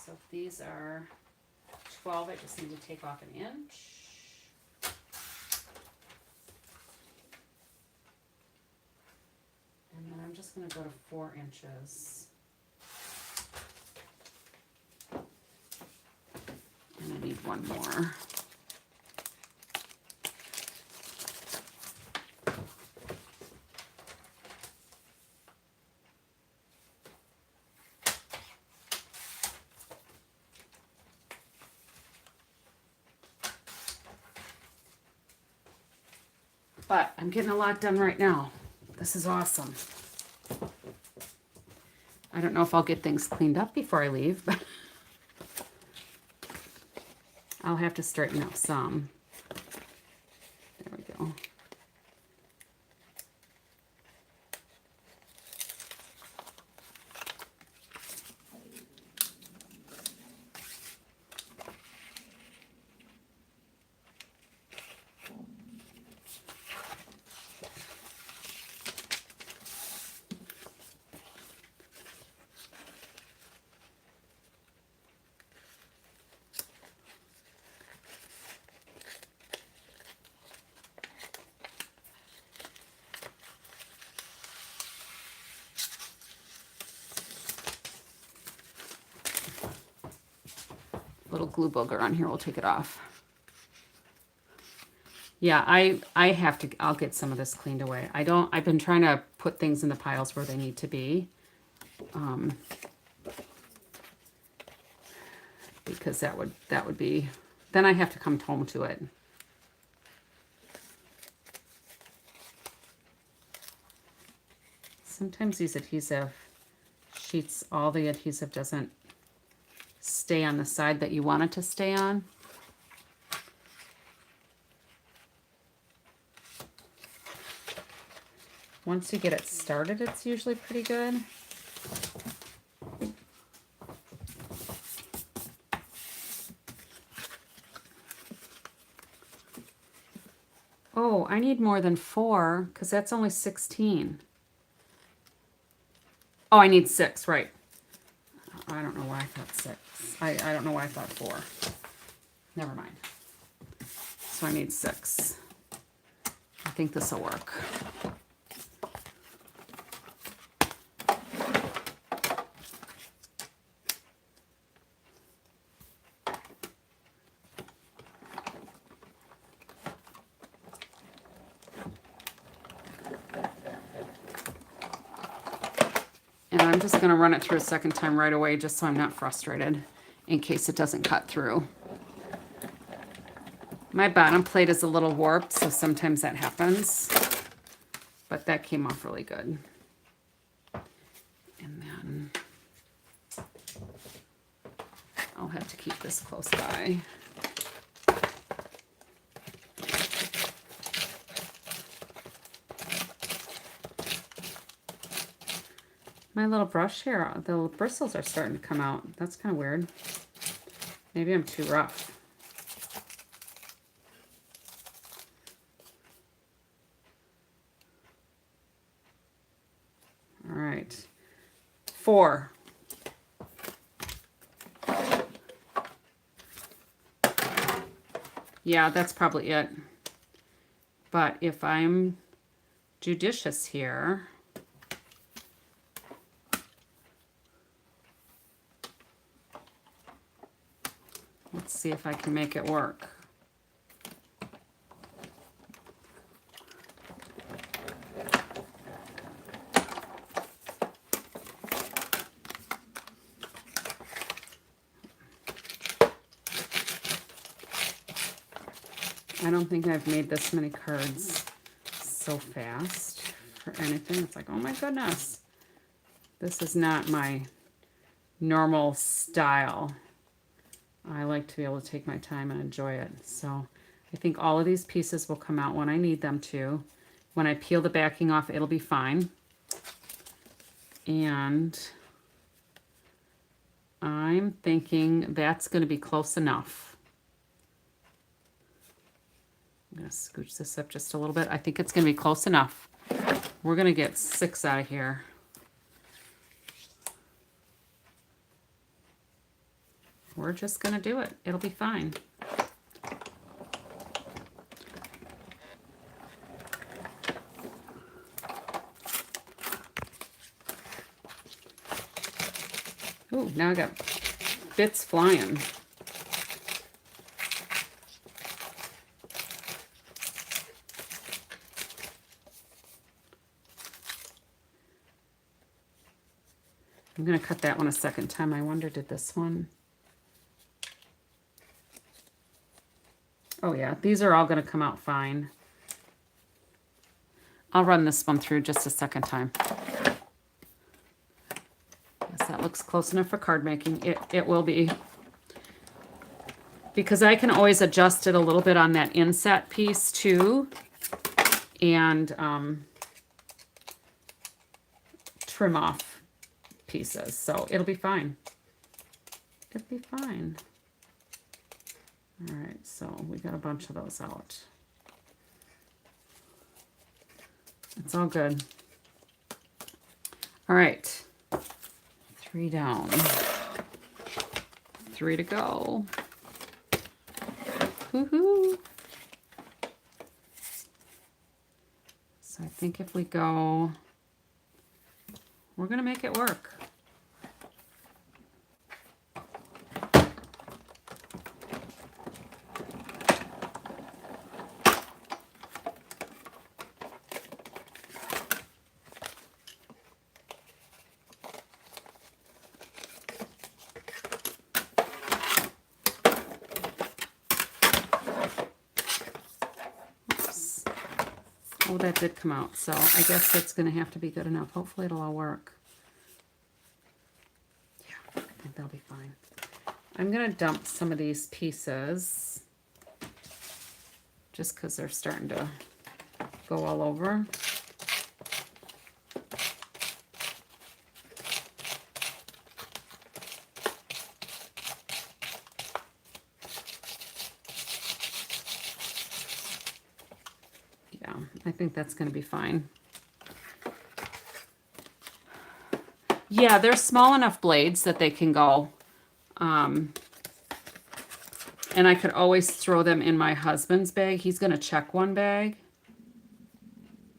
So if these are 12, I just need to take off 1 inch. And then I'm just going to go to 4 inches. And I need one more. But I'm getting a lot done right now. This is awesome. I don't know if I'll get things cleaned up before I leave, but I'll have to straighten out some. There we go. Little glue booger on here, we'll take it off. Yeah, I have to, I'll get some of this cleaned away. I've been trying to put things in the piles where they need to be. Because that would be, then I have to come home to it. Sometimes these adhesive sheets, all the adhesive doesn't stay on the side that you want it to stay on. Once you get it started, it's usually pretty good. Oh, I need more than 4 because that's only 16. Oh, I need 6, right. I don't know why I thought 6. I don't know why I thought 4. Never mind. So I need 6. I think this will work. And I'm just going to run it through a second time right away just so I'm not frustrated in case it doesn't cut through. My bottom plate is a little warped, so sometimes that happens. But that came off really good. And then I'll have to keep this close by. My little brush here, the bristles are starting to come out. That's kind of weird. Maybe I'm too rough. All right. 4. Yeah, that's probably it. But if I'm judicious here, let's see if I can make it work. I don't think I've made this many cards so fast for anything. It's like, oh my goodness. This is not my normal style. I like to be able to take my time and enjoy it. So I think all of these pieces will come out when I need them to. When I peel the backing off, it'll be fine. And I'm thinking that's going to be close enough. I'm going to scooch this up just a little bit. I think it's going to be close enough. We're going to get 6 out of here. We're just going to do it. It'll be fine. Ooh, now I got bits flying. I'm going to cut that one a second time. I wonder, did this one? Oh yeah, these are all going to come out fine. I'll run this one through just a second time. Yes, that looks close enough for card making. It will be. because I can always adjust it a little bit on that inset piece too, and trim off pieces. So it'll be fine. It'll be fine. All right, so we got a bunch of those out. It's all good. All right, 3 down, 3 to go. Woohoo! So I think if we go, we're gonna make it work. Oh, that did come out, so I guess that's going to have to be good enough. Hopefully it'll all work. Yeah, I think that'll be fine. I'm going to dump some of these pieces just because they're starting to go all over. I think that's going to be fine. Yeah, they're small enough blades that they can go. And I could always throw them in my husband's bag. He's going to check one bag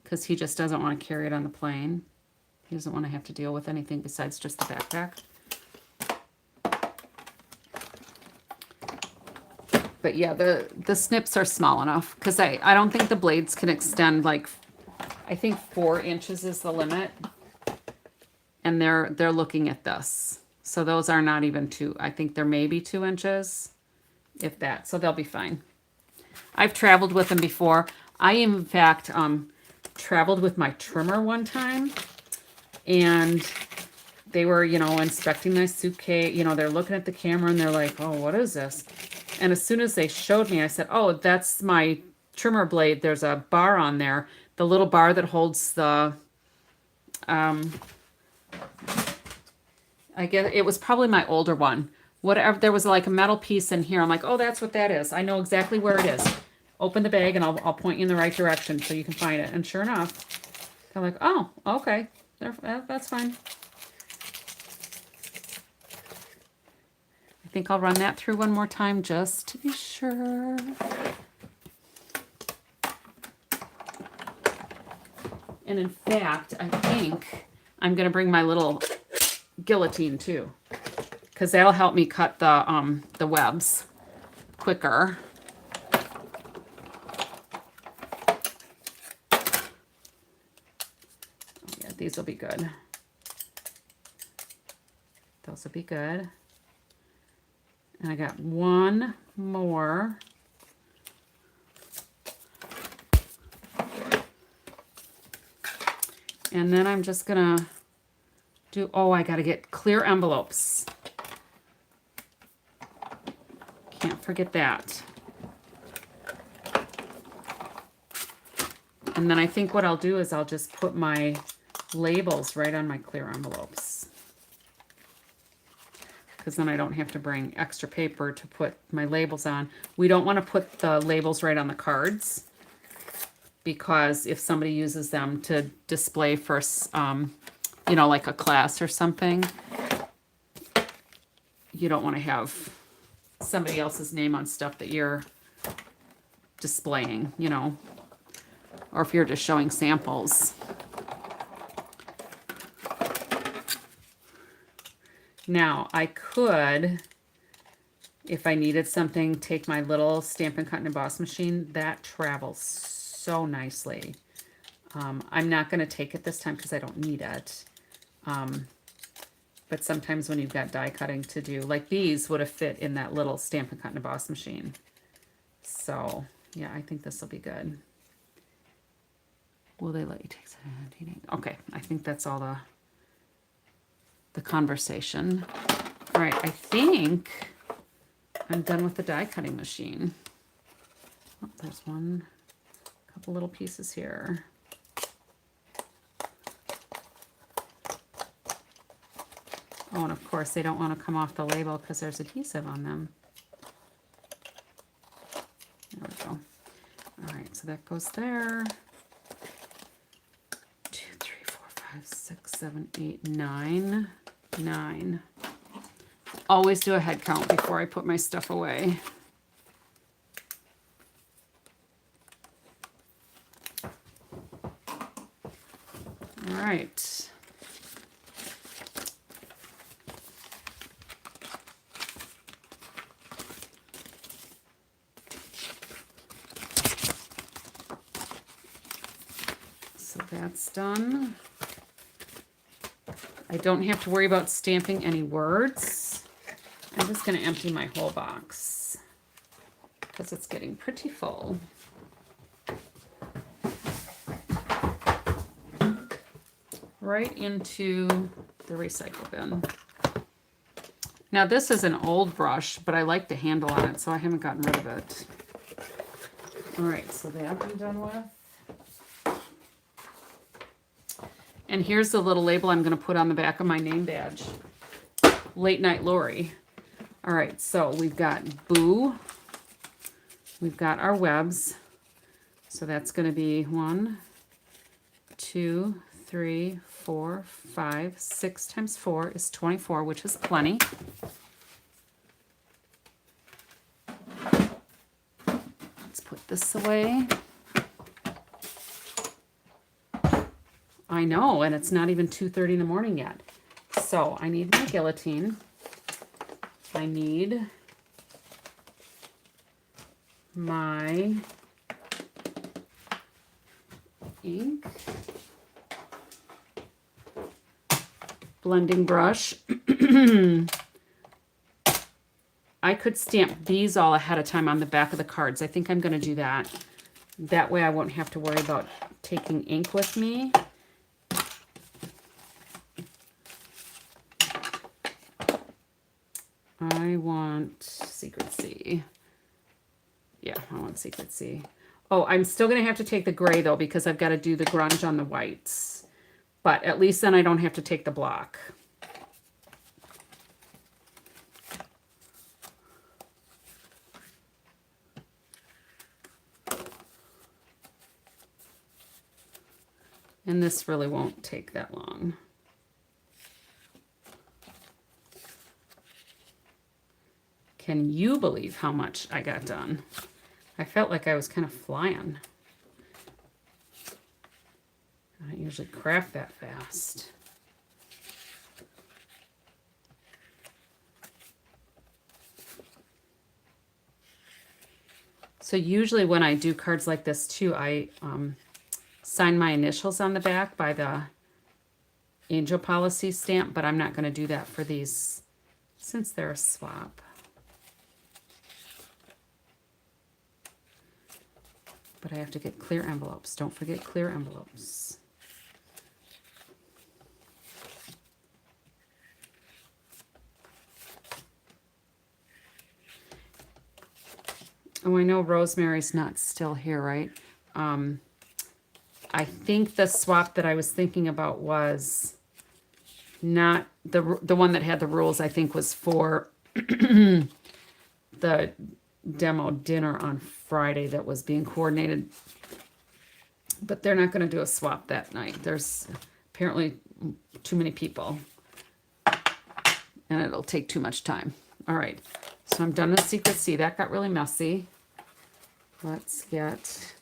because he just doesn't want to carry it on the plane. He doesn't want to have to deal with anything besides just the backpack. But yeah, the snips are small enough because I don't think the blades can extend, like, I think 4 inches is the limit. And they're looking at this. So those are not even 2. I think they're maybe 2 inches, if that. So they'll be fine. I've traveled with them before. I, in fact, traveled with my trimmer one time. And they were, you know, inspecting my suitcase. You know, they're looking at the camera and they're like, oh, what is this? And as soon as they showed me, I said, oh, that's my trimmer blade. There's a bar on there. The little bar that holds the, I guess it was probably my older one. Whatever, there was like a metal piece in here. I'm like, oh, that's what that is. I know exactly where it is. Open the bag and I'll point you in the right direction so you can find it. And sure enough, I'm like, oh, okay, that's fine. I think I'll run that through one more time just to be sure. And in fact, I think I'm going to bring my little guillotine too, because that'll help me cut the webs quicker. Oh, yeah, these will be good. Those will be good. And I got one more. And then I'm just gonna do, oh, I gotta get clear envelopes. Can't forget that. And then I think what I'll do is I'll just put my labels right on my clear envelopes, because then I don't have to bring extra paper to put my labels on. We don't want to put the labels right on the cards, because if somebody uses them to display for, you know, like a class or something, you don't want to have somebody else's name on stuff that you're displaying, you know, or if you're just showing samples. Now, I could, if I needed something, take my little Stampin' Cut and Emboss machine. That travels so nicely. I'm not going to take it this time because I don't need it. But sometimes when you've got die cutting to do, like these would have fit in that little Stampin' Cut and Emboss machine. So, yeah, I think this will be good. Will they let you take 17? Okay, I think that's all the conversation. All right, I think I'm done with the die cutting machine. Oh, there's one, couple little pieces here. Oh, and of course they don't want to come off the label because there's adhesive on them. There we go. All right, so that goes there. 2, 3, 4, 5, 6, 7, 8, 9. 9. Always do a head count before I put my stuff away. All right. So that's done. I don't have to worry about stamping any words. I'm just going to empty my whole box because it's getting pretty full. Right into the recycle bin. Now this is an old brush, but I like the handle on it, so I haven't gotten rid of it. All right, so that I'm done with. And here's the little label I'm going to put on the back of my name badge. Late Night Lori. All right, so we've got Boo. We've got our webs. So that's going to be 1, 2, 3, 4, 5, 6 times 4 is 24, which is plenty. Let's put this away. I know, and it's not even 2:30 in the morning yet. So I need my guillotine. I need my ink, blending brush. I could stamp these all ahead of time on the back of the cards. I think I'm going to do that. That way I won't have to worry about taking ink with me. I want Secret C. Yeah, I want Secret C. Oh, I'm still going to have to take the gray, though, because I've got to do the grunge on the whites. But at least then I don't have to take the block. And this really won't take that long. Can you believe how much I got done? I felt like I was kind of flying. I don't usually craft that fast. So usually when I do cards like this too, I sign my initials on the back by the Angel Policy stamp, but I'm not going to do that for these since they're a swap. But I have to get clear envelopes. Don't forget clear envelopes. Oh, I know Rosemary's not still here, right? I think the swap that I was thinking about was not the one that had the rules. I think was for the demo dinner on Friday that was being coordinated, but they're not going to do a swap that night. There's apparently too many people and it'll take too much time. All right, so I'm done with Secret C. That got really messy. Let's get,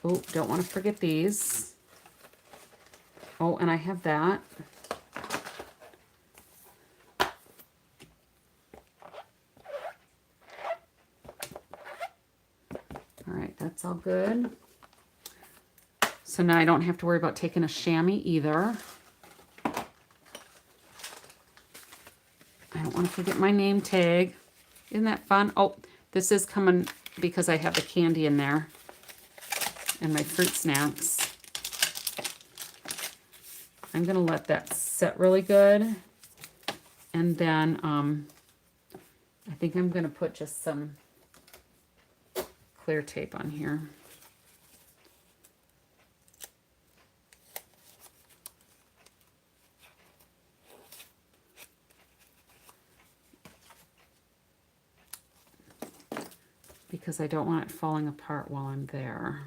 oh, don't want to forget these. Oh, and I have that. All right, that's all good. So now I don't have to worry about taking a chamois either. I don't want to forget my name tag. Isn't that fun? Oh, this is coming because I have the candy in there and my fruit snacks. I'm going to let that set really good. And then I think I'm going to put just some clear tape on here. Because I don't want it falling apart while I'm there.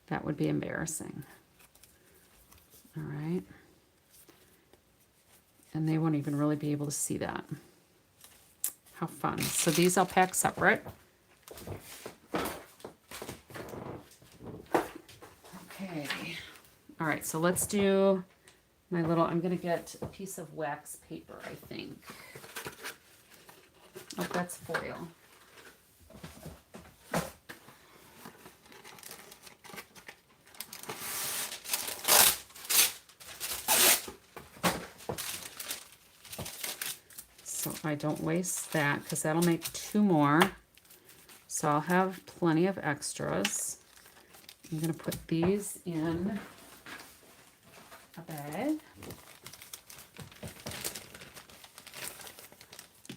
That would be embarrassing. All right. And they won't even really be able to see that. How fun. So these I'll pack separate. Okay. All right, so let's do my little, I'm going to get a piece of wax paper, I think. Oh, that's foil. So I don't waste that because that'll make 2 more. So I'll have plenty of extras. I'm going to put these in a bag.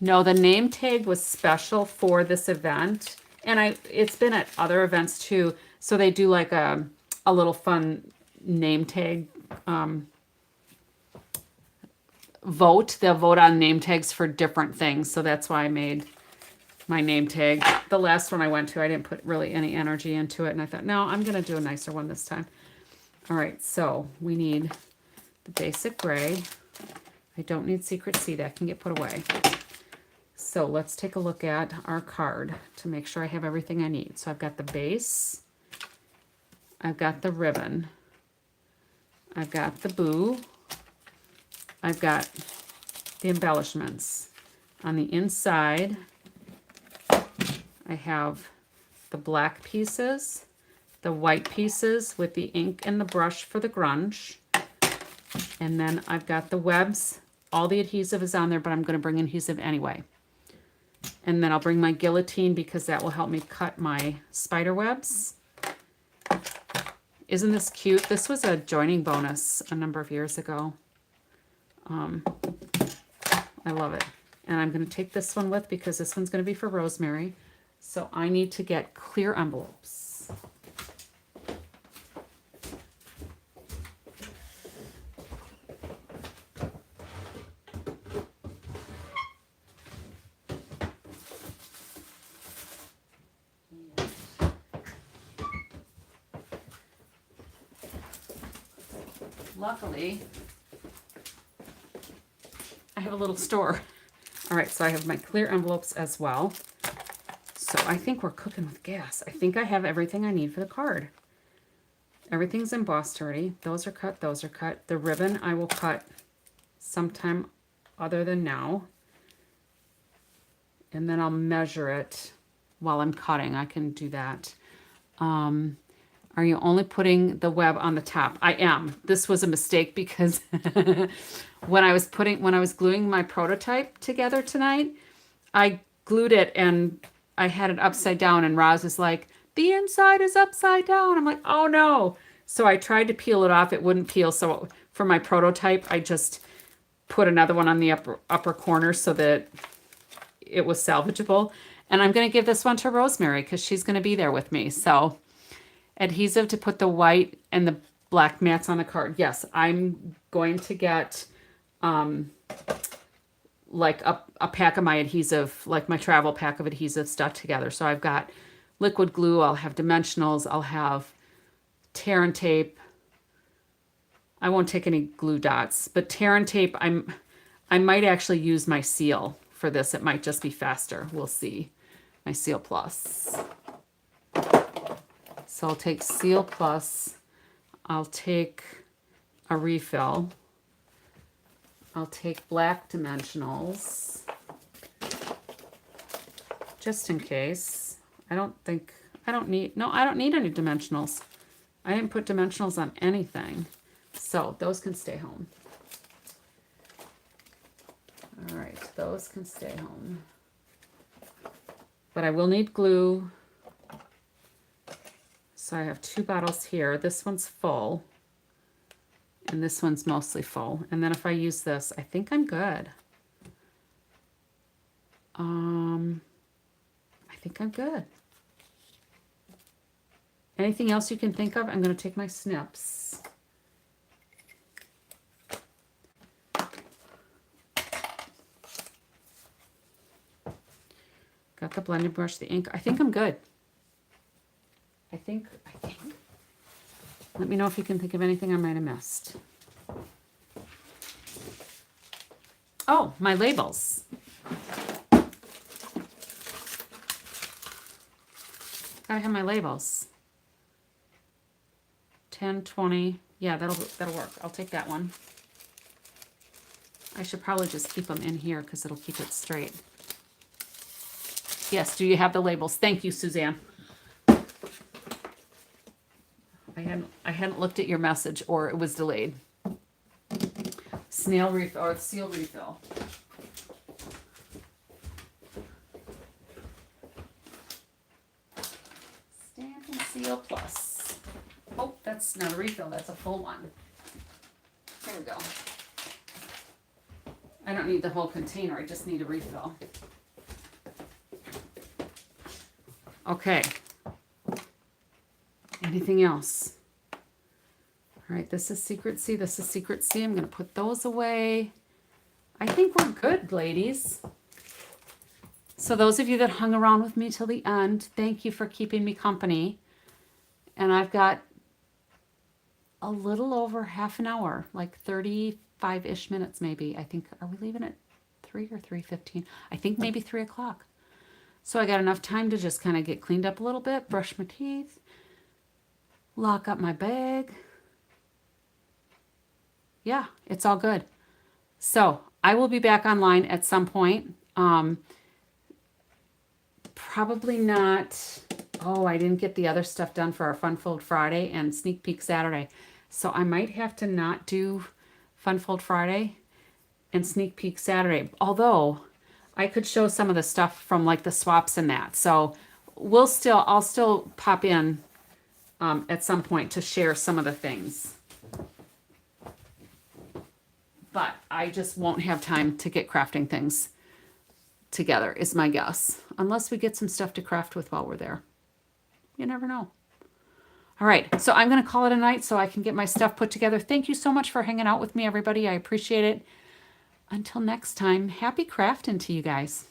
No, the name tag was special for this event, and it's been at other events too. So they do like a little fun name tag vote. They'll vote on name tags for different things. So that's why I made my name tag. The last one I went to, I didn't put really any energy into it, and I thought, no, I'm going to do a nicer one this time. All right, so we need the basic gray. I don't need Secret C. That can get put away. So let's take a look at our card to make sure I have everything I need. So I've got the base. I've got the ribbon. I've got the boo. I've got the embellishments. On the inside, I have the black pieces, the white pieces with the ink and the brush for the grunge. And then I've got the webs. All the adhesive is on there, but I'm going to bring adhesive anyway. And then I'll bring my guillotine because that will help me cut my spider webs. Isn't this cute? This was a joining bonus a number of years ago. I love it. And I'm going to take this one with because this one's going to be for Rosemary. So I need to get clear envelopes. Luckily, I have a little store. All right, so I have my clear envelopes as well. So I think we're cooking with gas. I think I have everything I need for the card. Everything's embossed already. Those are cut, those are cut. The ribbon I will cut sometime other than now. And then I'll measure it while I'm cutting. I can do that. Are you only putting the web on the top? I am. This was a mistake because when I was gluing my prototype together tonight, I glued it and I had it upside down, and Roz was like, the inside is upside down. I'm like, oh no. So I tried to peel it off. It wouldn't peel. So for my prototype, I just put another one on the upper corner so that it was salvageable. And I'm going to give this one to Rosemary because she's going to be there with me. So adhesive to put the white and the black mats on the card. Yes, I'm going to get like a pack of my adhesive, like my travel pack of adhesive stuck together. So I've got liquid glue, I'll have dimensionals, I'll have tear and tape. I won't take any glue dots, but tear and tape, I might actually use my seal for this. It might just be faster. We'll see. My Seal Plus. So I'll take Seal Plus, I'll take a refill, I'll take black dimensionals, just in case. I don't need any dimensionals. I didn't put dimensionals on anything. So those can stay home. All right, those can stay home. But I will need glue. So I have 2 bottles here. This one's full. And this one's mostly full. And then if I use this, I think I'm good. I think I'm good. Anything else you can think of? I'm going to take my snips. Got the blending brush, the ink. I think I'm good. I think. Let me know if you can think of anything I might have missed. Oh, my labels. Gotta have my labels. 10, 20. Yeah, that'll work. I'll take that one. I should probably just keep them in here because it'll keep it straight. Yes, do you have the labels? Thank you, Suzanne. I hadn't looked at your message, or it was delayed. Snail refill or seal refill. Stampin' Seal Plus. Oh, that's not a refill, that's a full one. There we go. I don't need the whole container, I just need a refill. Okay. Anything else? All right, this is Secret C, this is Secret C. I'm going to put those away. I think we're good, ladies. So those of you that hung around with me till the end, thank you for keeping me company. And I've got a little over half an hour, like 35-ish minutes maybe. I think, are we leaving at 3 or 3:15? I think maybe 3 o'clock. So I got enough time to just kind of get cleaned up a little bit, brush my teeth, lock up my bag. Yeah, it's all good. So I will be back online at some point. Probably not. Oh, I didn't get the other stuff done for our Fun Fold Friday and Sneak Peek Saturday. So I might have to not do Fun Fold Friday and Sneak Peek Saturday. Although I could show some of the stuff from like the swaps and that. So I'll still pop in at some point to share some of the things. But I just won't have time to get crafting things together, is my guess. Unless we get some stuff to craft with while we're there. You never know. All right, so I'm going to call it a night so I can get my stuff put together. Thank you so much for hanging out with me, everybody. I appreciate it. Until next time, happy crafting to you guys.